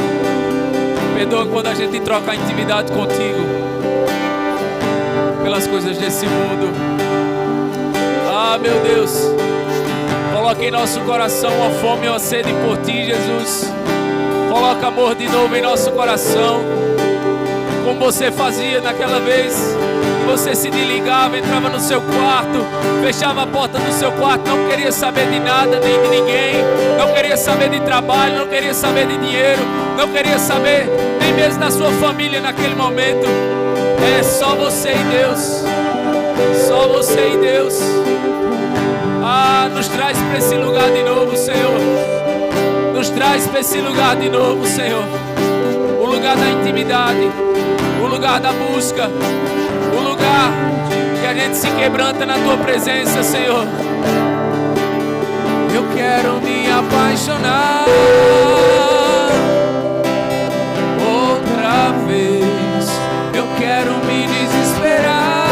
Perdoa quando a gente troca a intimidade contigo pelas coisas desse mundo. Ah, meu Deus, coloca em nosso coração uma fome e uma sede por Ti, Jesus. Coloca amor de novo em nosso coração, como você fazia naquela vez. Você se desligava, entrava no seu quarto, fechava a porta do seu quarto, não queria saber de nada, nem de ninguém, não queria saber de trabalho, não queria saber de dinheiro, não queria saber nem mesmo da sua família naquele momento. É só você e Deus, só você e Deus. Ah, nos traz para esse lugar de novo, Senhor. Nos traz para esse lugar de novo, Senhor. O lugar da intimidade, o lugar da busca, o lugar que a gente se quebranta na tua presença, Senhor. Eu quero me apaixonar outra vez. Eu quero me desesperar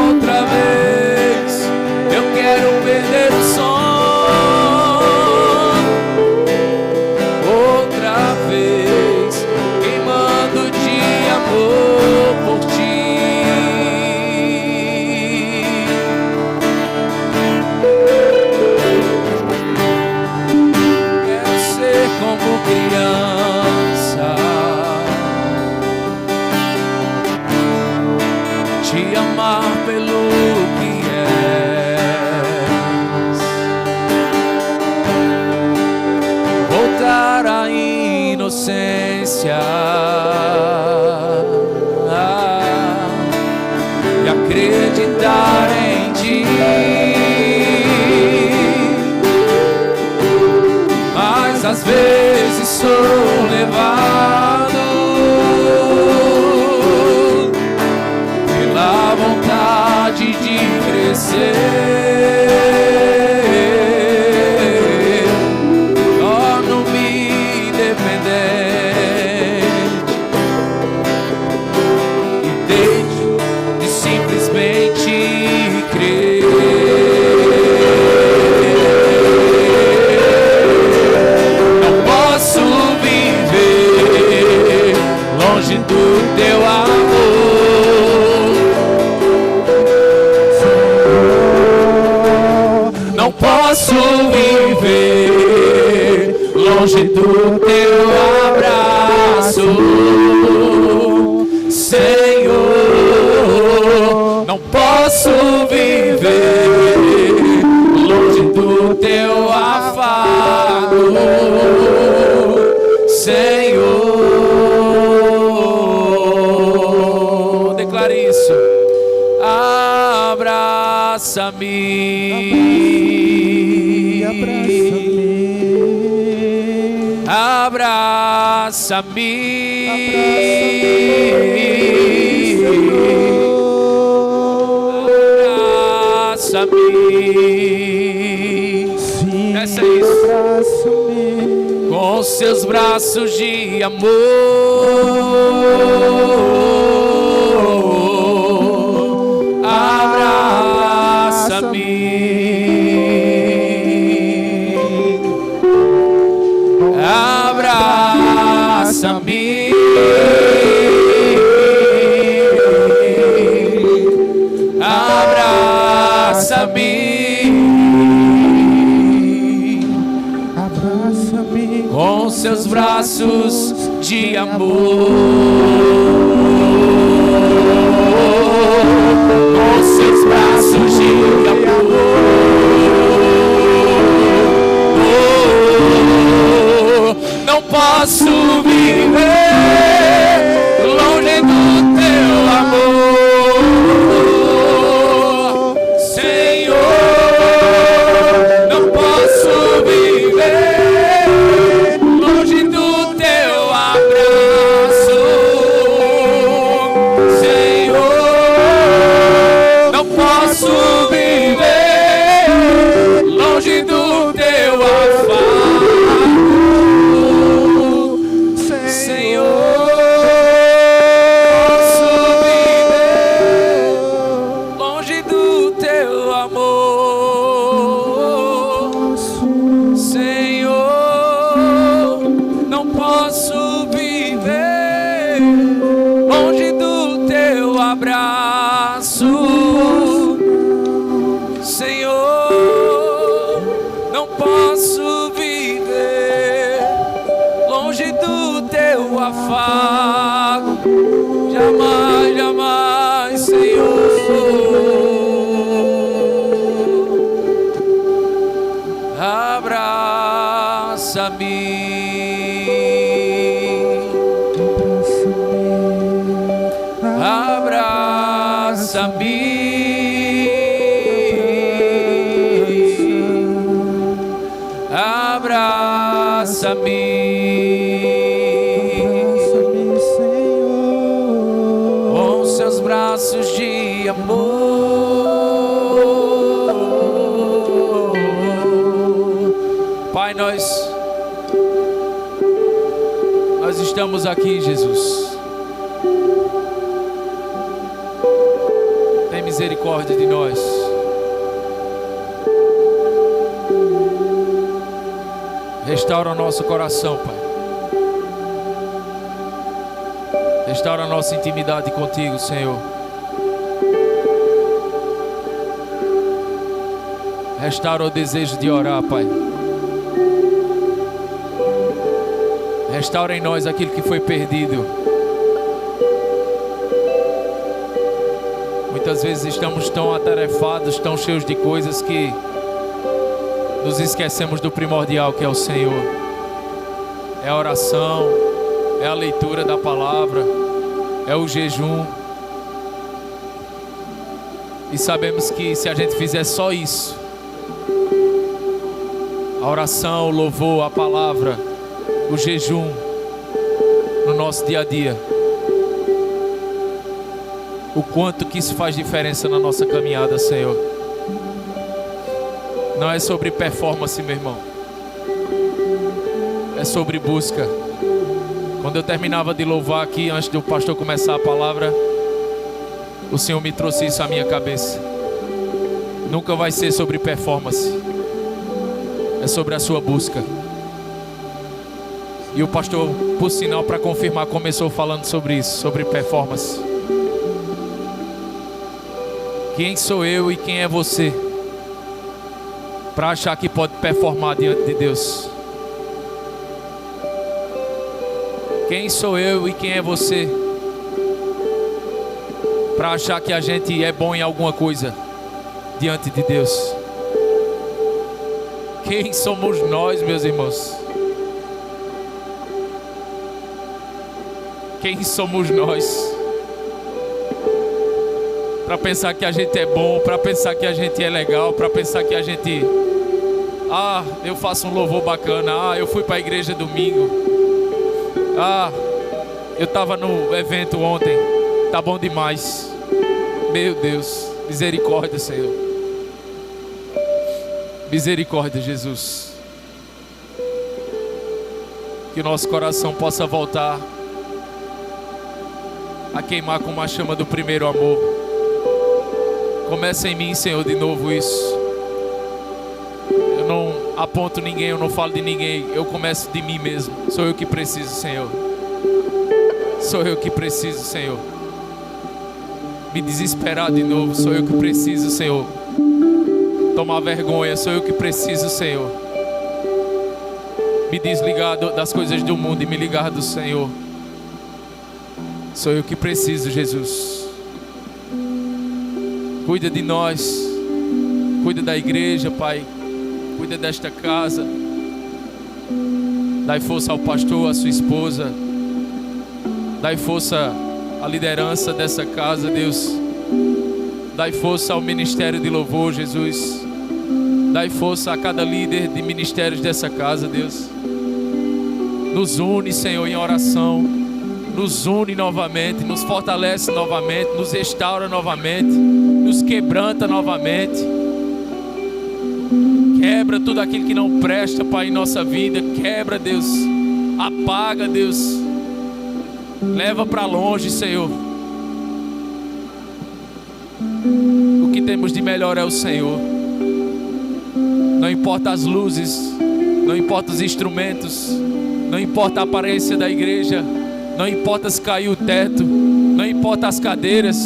outra vez. Eu quero perder o sono outra vez, queimando de amor por ti. Quero ser como criança, te amar pelo que és, voltar à inocência e acreditar em ti. Mas às vezes sou levado pela vontade de crescer, torno-me independente e deixo de simplesmente crer. Não posso viver longe do teu amor. Não posso viver longe do teu abraço, Senhor. Não posso viver longe do teu afago, Senhor. Declare isso. Abraça-me, abraça-me, essa é isso. Com seus braços de amor, abraça-me, abraça-me, abraça-me, com seus braços de amor, com seus braços de amor. Não posso viver longe do teu amor, Senhor. Não posso viver longe do teu abraço, Senhor. Não posso viver longe do teu afago, Senhor. Posso viver longe do teu amor, Senhor. Não posso viver longe do teu abraço, Senhor. Não posso viver longe do teu afago, jamais, jamais, Senhor. Abraça-me, Senhor, com laços de amor. Pai, nós estamos aqui, Jesus. Tem misericórdia de nós. Restaura o nosso coração, Pai. Restaura a nossa intimidade contigo, Senhor. Restaura o desejo de orar, Pai. Restaura em nós aquilo que foi perdido. Muitas vezes estamos tão atarefados, tão cheios de coisas que nos esquecemos do primordial, que é o Senhor. É a oração, é a leitura da palavra, é o jejum. E sabemos que se a gente fizer só isso, a oração, o louvor, a palavra, o jejum, no nosso dia a dia, o quanto que isso faz diferença na nossa caminhada, Senhor. Não é sobre performance, meu irmão. É sobre busca. Quando eu terminava de louvar aqui, antes do pastor começar a palavra, o Senhor me trouxe isso à minha cabeça. Nunca vai ser sobre performance. É sobre a sua busca. E o pastor, por sinal, para confirmar, começou falando sobre isso, sobre performance. Quem sou eu e quem é você para achar que pode performar diante de Deus? Quem sou eu e quem é você para achar que a gente é bom em alguma coisa diante de Deus? Quem somos nós, meus irmãos? Quem somos nós para pensar que a gente é bom, para pensar que a gente é legal, para pensar que a gente... eu faço um louvor bacana, eu fui para a igreja domingo, eu estava no evento ontem, tá bom demais. Meu Deus, misericórdia, Senhor. Misericórdia, Jesus. Que o nosso coração possa voltar a queimar com uma chama do primeiro amor. Começa em mim, Senhor, de novo isso. Eu não aponto ninguém, eu não falo de ninguém, eu começo de mim mesmo. Sou eu que preciso, Senhor. Sou eu que preciso, Senhor. Me desesperar de novo, sou eu que preciso, Senhor. Tomar vergonha, sou eu que preciso, Senhor. Me desligar das coisas do mundo e me ligar do Senhor. Sou eu que preciso, Jesus. Cuida de nós, cuida da igreja, Pai, cuida desta casa. Dai força ao pastor, à sua esposa. Dai força à liderança dessa casa, Deus. Dai força ao ministério de louvor, Jesus. Dai força a cada líder de ministérios dessa casa, Deus. Nos une, Senhor, em oração. Nos une novamente, nos fortalece novamente, nos restaura novamente, nos quebranta novamente. Quebra tudo aquilo que não presta, Pai, em nossa vida. Quebra, Deus. Apaga, Deus. Leva para longe, Senhor. O que temos de melhor é o Senhor. Não importa as luzes, não importa os instrumentos, não importa a aparência da igreja, não importa se caiu o teto, não importa as cadeiras,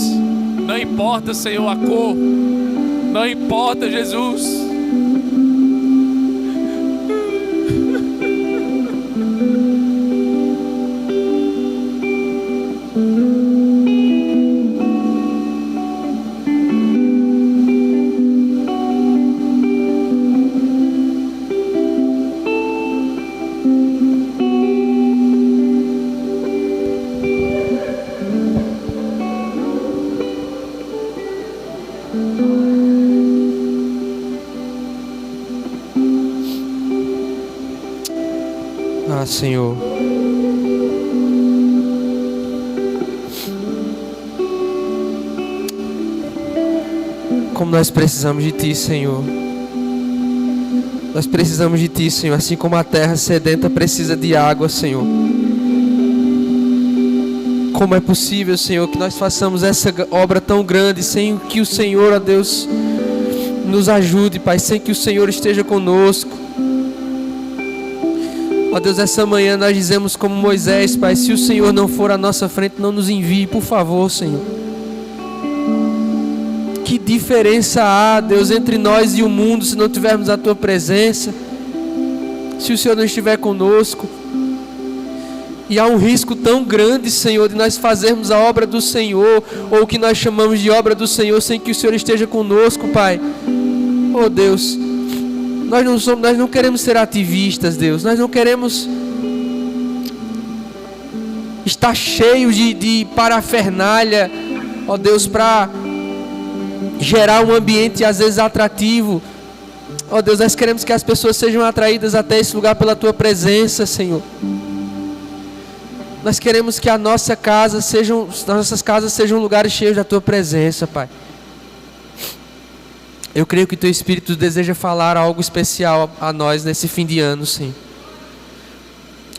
não importa, Senhor, a cor, não importa, Jesus. Senhor, Como nós precisamos de Ti, Senhor. Nós precisamos de Ti, Senhor, assim como a terra sedenta precisa de água, Senhor. Como é possível, Senhor, que nós façamos essa obra tão grande sem que o Senhor, ó Deus, nos ajude, Pai, sem que o Senhor esteja conosco. Ó Deus, essa manhã nós dizemos como Moisés, Pai, se o Senhor não for à nossa frente, não nos envie, por favor, Senhor. Que diferença há, Deus, entre nós e o mundo se não tivermos a Tua presença, se o Senhor não estiver conosco? E há um risco tão grande, Senhor, de nós fazermos a obra do Senhor, ou o que nós chamamos de obra do Senhor, sem que o Senhor esteja conosco, Pai. Oh Deus, nós não queremos ser ativistas, Deus, nós não queremos estar cheios de parafernália, ó Deus, para gerar um ambiente às vezes atrativo. Ó Deus, nós queremos que as pessoas sejam atraídas até esse lugar pela Tua presença, Senhor. Nós queremos que as nossas casas sejam lugares cheios da Tua presença, Pai. Eu creio que Teu Espírito deseja falar algo especial a nós nesse fim de ano, Senhor.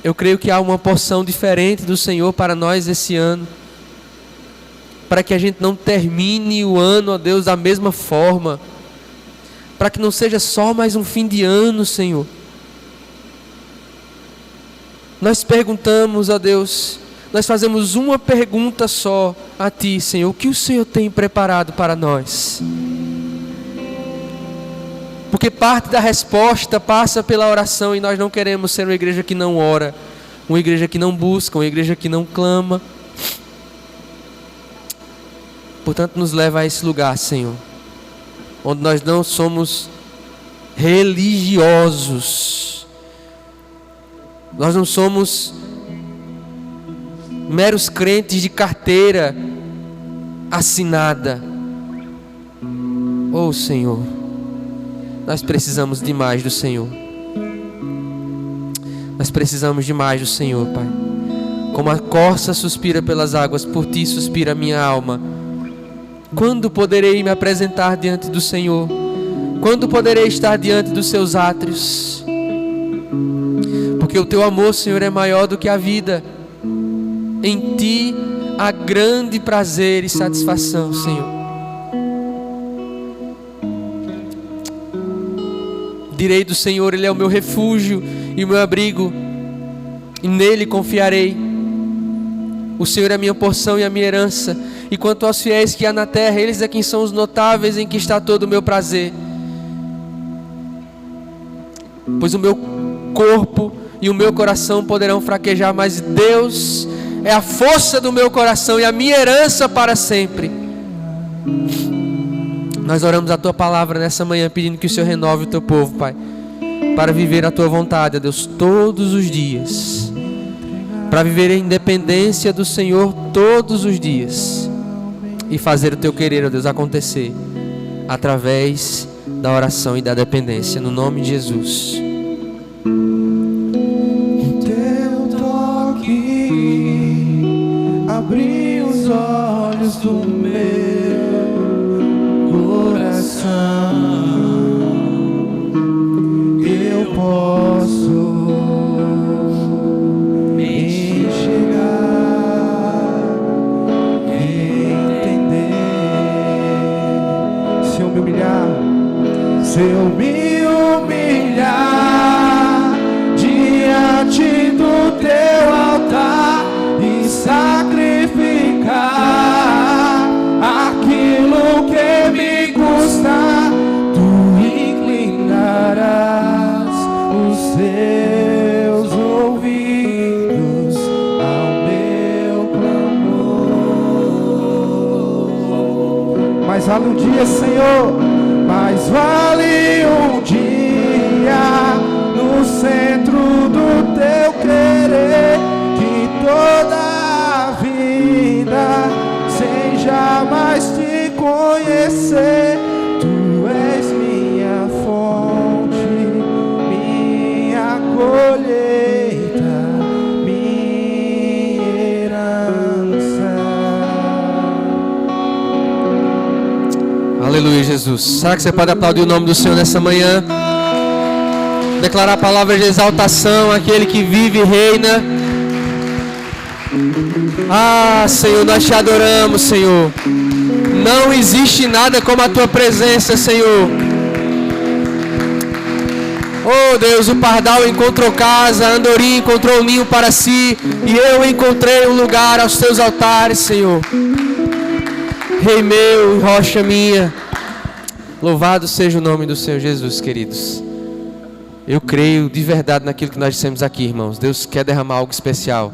Eu creio que há uma porção diferente do Senhor para nós esse ano, para que a gente não termine o ano, ó Deus, da mesma forma, para que não seja só mais um fim de ano, Senhor. Nós perguntamos, ó Deus, nós fazemos uma pergunta só a Ti, Senhor: o que o Senhor tem preparado para nós? Porque parte da resposta passa pela oração, e nós não queremos ser uma igreja que não ora, uma igreja que não busca, uma igreja que não clama. Portanto, nos leva a esse lugar, Senhor, onde nós não somos religiosos, nós não somos meros crentes de carteira assinada. Oh Senhor, nós precisamos demais do Senhor. Nós precisamos demais do Senhor, Pai. Como a corça suspira pelas águas, por Ti suspira a minha alma. Quando poderei me apresentar diante do Senhor? Quando poderei estar diante dos Seus átrios? Porque o Teu amor, Senhor, é maior do que a vida. Em Ti há grande prazer e satisfação, Senhor. Direi do Senhor: Ele é o meu refúgio e o meu abrigo, e nele confiarei. O Senhor é a minha porção e a minha herança. E quanto aos fiéis que há na terra, eles é quem são os notáveis, em que está todo o meu prazer. Pois o meu corpo e o meu coração poderão fraquejar, mas Deus é a força do meu coração e a minha herança para sempre. Nós oramos a Tua palavra nessa manhã, pedindo que o Senhor renove o Teu povo, Pai, para viver a Tua vontade, ó Deus, todos os dias, para viver a independência do Senhor todos os dias, e fazer o Teu querer, ó Deus, acontecer através da oração e da dependência, no nome de Jesus. O Teu toque abriu os olhos do meu coração. Eu posso se eu me humilhar diante do Teu altar e sacrificar aquilo que me custa, Tu inclinarás os Teus ouvidos ao meu clamor. Mas vale um dia, Senhor, mas vale um dia no centro do Teu querer, que toda a vida sem jamais Te conhecer. Tu és minha fonte, minha colheita, minha herança. Aleluia, Jesus. Será que você pode aplaudir o nome do Senhor nessa manhã? Declarar palavras de exaltação àquele que vive e reina. Ah, Senhor, nós te adoramos, Senhor. Não existe nada como a tua presença, Senhor. Oh Deus, o pardal encontrou casa, a andorinha encontrou um ninho para si, e eu encontrei um lugar aos teus altares, Senhor. Rei meu, rocha minha, louvado seja o nome do Senhor Jesus, queridos. Eu creio de verdade naquilo que nós dissemos aqui, irmãos. Deus quer derramar algo especial.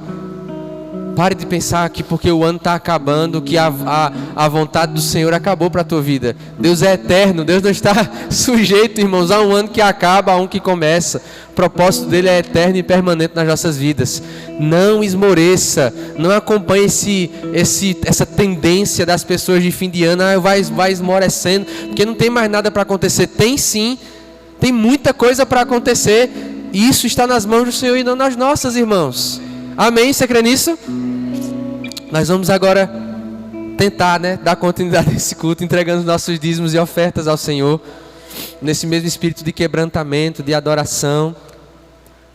Pare de pensar que porque o ano está acabando, que a vontade do Senhor acabou para a tua vida. Deus é eterno, Deus não está sujeito, irmãos, a um ano que acaba, a um que começa. O propósito dele é eterno e permanente nas nossas vidas. Não esmoreça, não acompanhe essa tendência das pessoas de fim de ano, vai esmorecendo, porque não tem mais nada para acontecer. Tem sim, tem muita coisa para acontecer, e isso está nas mãos do Senhor e não nas nossas, irmãos. Amém? Você crê nisso? Nós vamos agora tentar, dar continuidade a esse culto, entregando os nossos dízimos e ofertas ao Senhor, nesse mesmo espírito de quebrantamento, de adoração,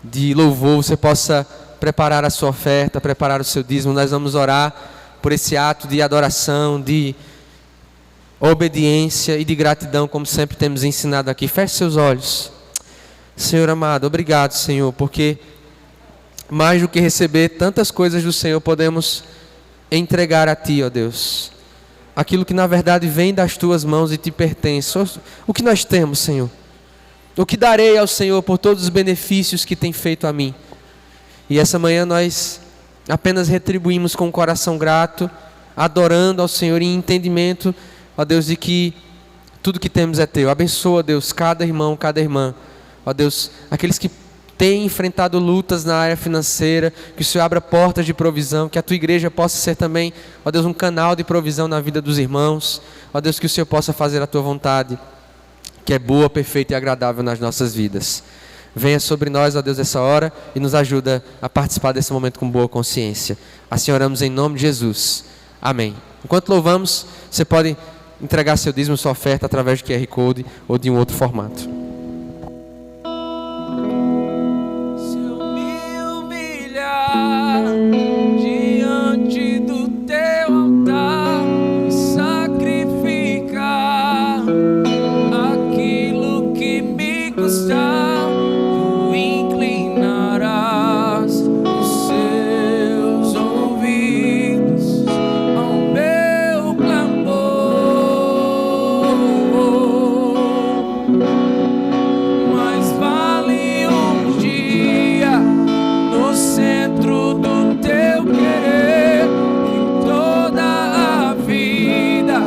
de louvor. Você possa preparar a sua oferta, preparar o seu dízimo. Nós vamos orar por esse ato de adoração, de obediência e de gratidão, como sempre temos ensinado aqui. Feche seus olhos. Senhor amado, obrigado, Senhor, porque mais do que receber tantas coisas do Senhor, podemos entregar a Ti, ó Deus, aquilo que na verdade vem das Tuas mãos e Te pertence. O que nós temos, Senhor? O que darei ao Senhor por todos os benefícios que tem feito a mim? E essa manhã nós apenas retribuímos com um coração grato, adorando ao Senhor em entendimento, ó Deus, de que tudo que temos é Teu. Abençoa, Deus, cada irmão, cada irmã, ó Deus, aqueles que tem enfrentado lutas na área financeira, que o Senhor abra portas de provisão, que a Tua igreja possa ser também, ó Deus, um canal de provisão na vida dos irmãos, ó Deus, que o Senhor possa fazer a Tua vontade, que é boa, perfeita e agradável nas nossas vidas. Venha sobre nós, ó Deus, essa hora e nos ajuda a participar desse momento com boa consciência. Assim oramos em nome de Jesus. Amém. Enquanto louvamos, você pode entregar seu dízimo, sua oferta através de QR Code ou de um outro formato. Diante do teu altar, sacrificar aquilo que me custar, tu inclinarás os seus ouvidos ao meu clamor. Mas vale um dia no centro do teu querer, em toda a vida,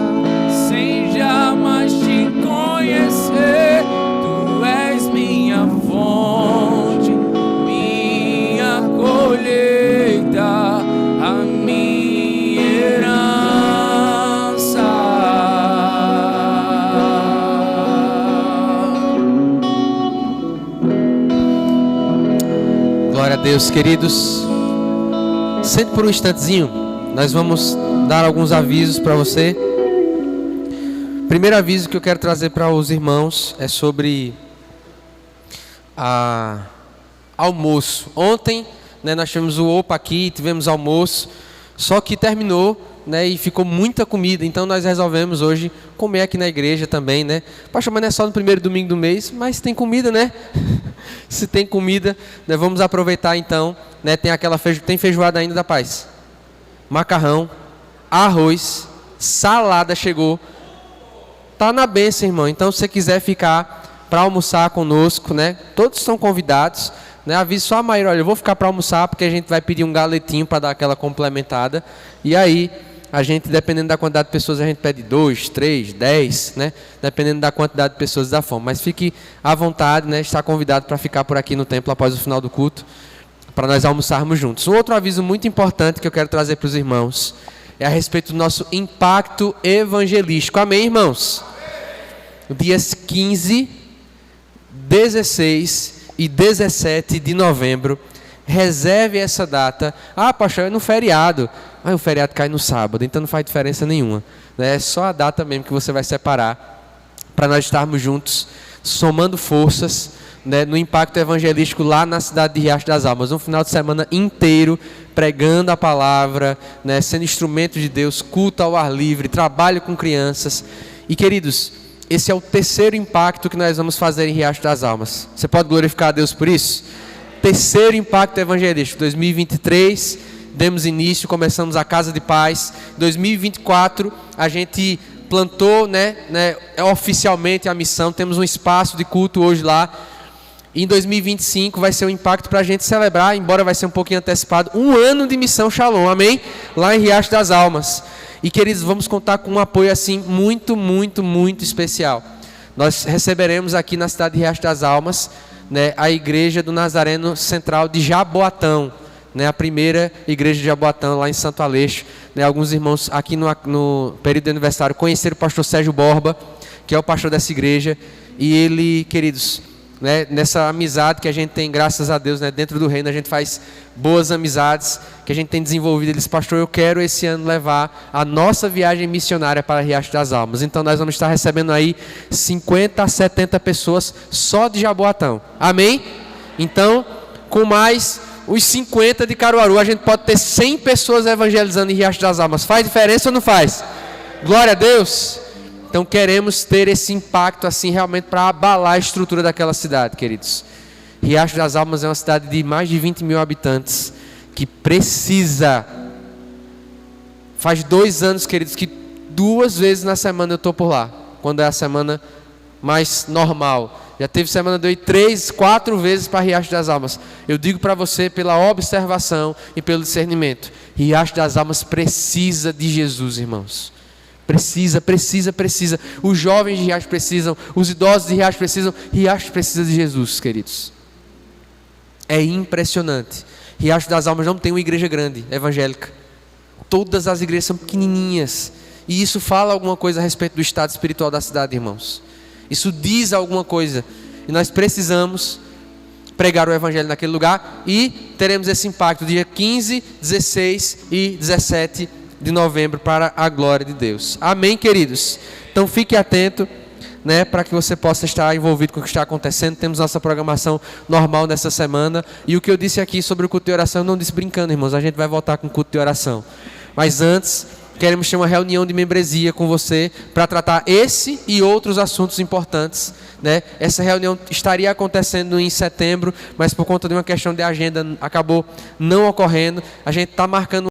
sem jamais te conhecer. Tu és minha fonte, minha colheita, a minha herança. Glória a Deus, queridos. Sente por um instantezinho. Nós vamos dar alguns avisos para você. Primeiro aviso que eu quero trazer para os irmãos é sobre almoço. Ontem, nós tivemos o OPA aqui, tivemos almoço, só que terminou, e ficou muita comida. Então nós resolvemos hoje comer aqui na igreja também, Pastor, mas não é só no primeiro domingo do mês, mas tem comida, Se tem comida, vamos aproveitar então, tem feijoada ainda da paz, macarrão, arroz, salada chegou, tá na bênção, irmão. Então se você quiser ficar para almoçar conosco, todos são convidados, aviso só a Maíra, olha, eu vou ficar para almoçar porque a gente vai pedir um galetinho para dar aquela complementada, e aí a gente, dependendo da quantidade de pessoas, a gente pede 2, 3, 10, dependendo da quantidade de pessoas da fome. Mas fique à vontade, está convidado para ficar por aqui no templo após o final do culto, para nós almoçarmos juntos. Um outro aviso muito importante que eu quero trazer para os irmãos é a respeito do nosso impacto evangelístico. Amém, irmãos? Dias 15, 16 e 17 de novembro. Reserve essa data. Ah, pastor, é no feriado. Mas o feriado cai no sábado, então não faz diferença nenhuma. É só a data mesmo que você vai separar para nós estarmos juntos, somando forças, né, no impacto evangelístico lá na cidade de Riacho das Almas. Um final de semana inteiro pregando a palavra, né, sendo instrumento de Deus, culto ao ar livre, trabalho com crianças. E queridos, esse é o terceiro impacto que nós vamos fazer em Riacho das Almas. Você pode glorificar a Deus por isso? Terceiro impacto evangelístico. 2023, demos início, começamos a Casa de Paz. 2024, a gente plantou, né, oficialmente a missão. Temos um espaço de culto hoje lá. Em 2025 vai ser um impacto para a gente celebrar, embora vai ser um pouquinho antecipado, 1 ano de missão Shalom, amém? Lá em Riacho das Almas. E queridos, vamos contar com um apoio assim muito, muito, muito especial. Nós receberemos aqui na cidade de Riacho das Almas, né, a igreja do Nazareno Central de Jaboatão, né, a primeira igreja de Jaboatão lá em Santo Aleixo. Né, alguns irmãos aqui no período de aniversário conheceram o pastor Sérgio Borba, que é o pastor dessa igreja, e ele, queridos, né, nessa amizade que a gente tem, graças a Deus, né, dentro do reino, a gente faz boas amizades que a gente tem desenvolvido. Ele disse: pastor, eu quero esse ano levar a nossa viagem missionária para Riacho das Almas. Então nós vamos estar recebendo aí 50 a 70 pessoas só de Jaboatão, amém? Então, com mais os 50 de Caruaru, a gente pode ter 100 pessoas evangelizando em Riacho das Almas. Faz diferença ou não faz? Glória a Deus. Então queremos ter esse impacto assim realmente para abalar a estrutura daquela cidade, queridos. Riacho das Almas é uma cidade de mais de 20 mil habitantes que precisa. Faz 2 anos, queridos, que 2 vezes na semana eu estou por lá, quando é a semana mais normal. Já teve semana de eu ir 3, 4 vezes para Riacho das Almas. Eu digo para você, pela observação e pelo discernimento, Riacho das Almas precisa de Jesus, irmãos. Precisa. Os jovens de Riacho precisam, os idosos de Riacho precisam. Riacho precisa de Jesus, queridos. É impressionante. Riacho das Almas não tem uma igreja grande, evangélica. Todas as igrejas são pequenininhas. E isso fala alguma coisa a respeito do estado espiritual da cidade, irmãos. Isso diz alguma coisa. E nós precisamos pregar o evangelho naquele lugar. E teremos esse impacto dia 15, 16 e 17 de novembro para a glória de Deus. Amém, queridos? Então fique atento, né, para que você possa estar envolvido com o que está acontecendo. Temos nossa programação normal nessa semana. E o que eu disse aqui sobre o culto de oração, eu não disse brincando, irmãos. A gente vai voltar com o culto de oração. Mas antes, queremos ter uma reunião de membresia com você para tratar esse e outros assuntos importantes, né? Essa reunião estaria acontecendo em setembro, mas por conta de uma questão de agenda acabou não ocorrendo. A gente está marcando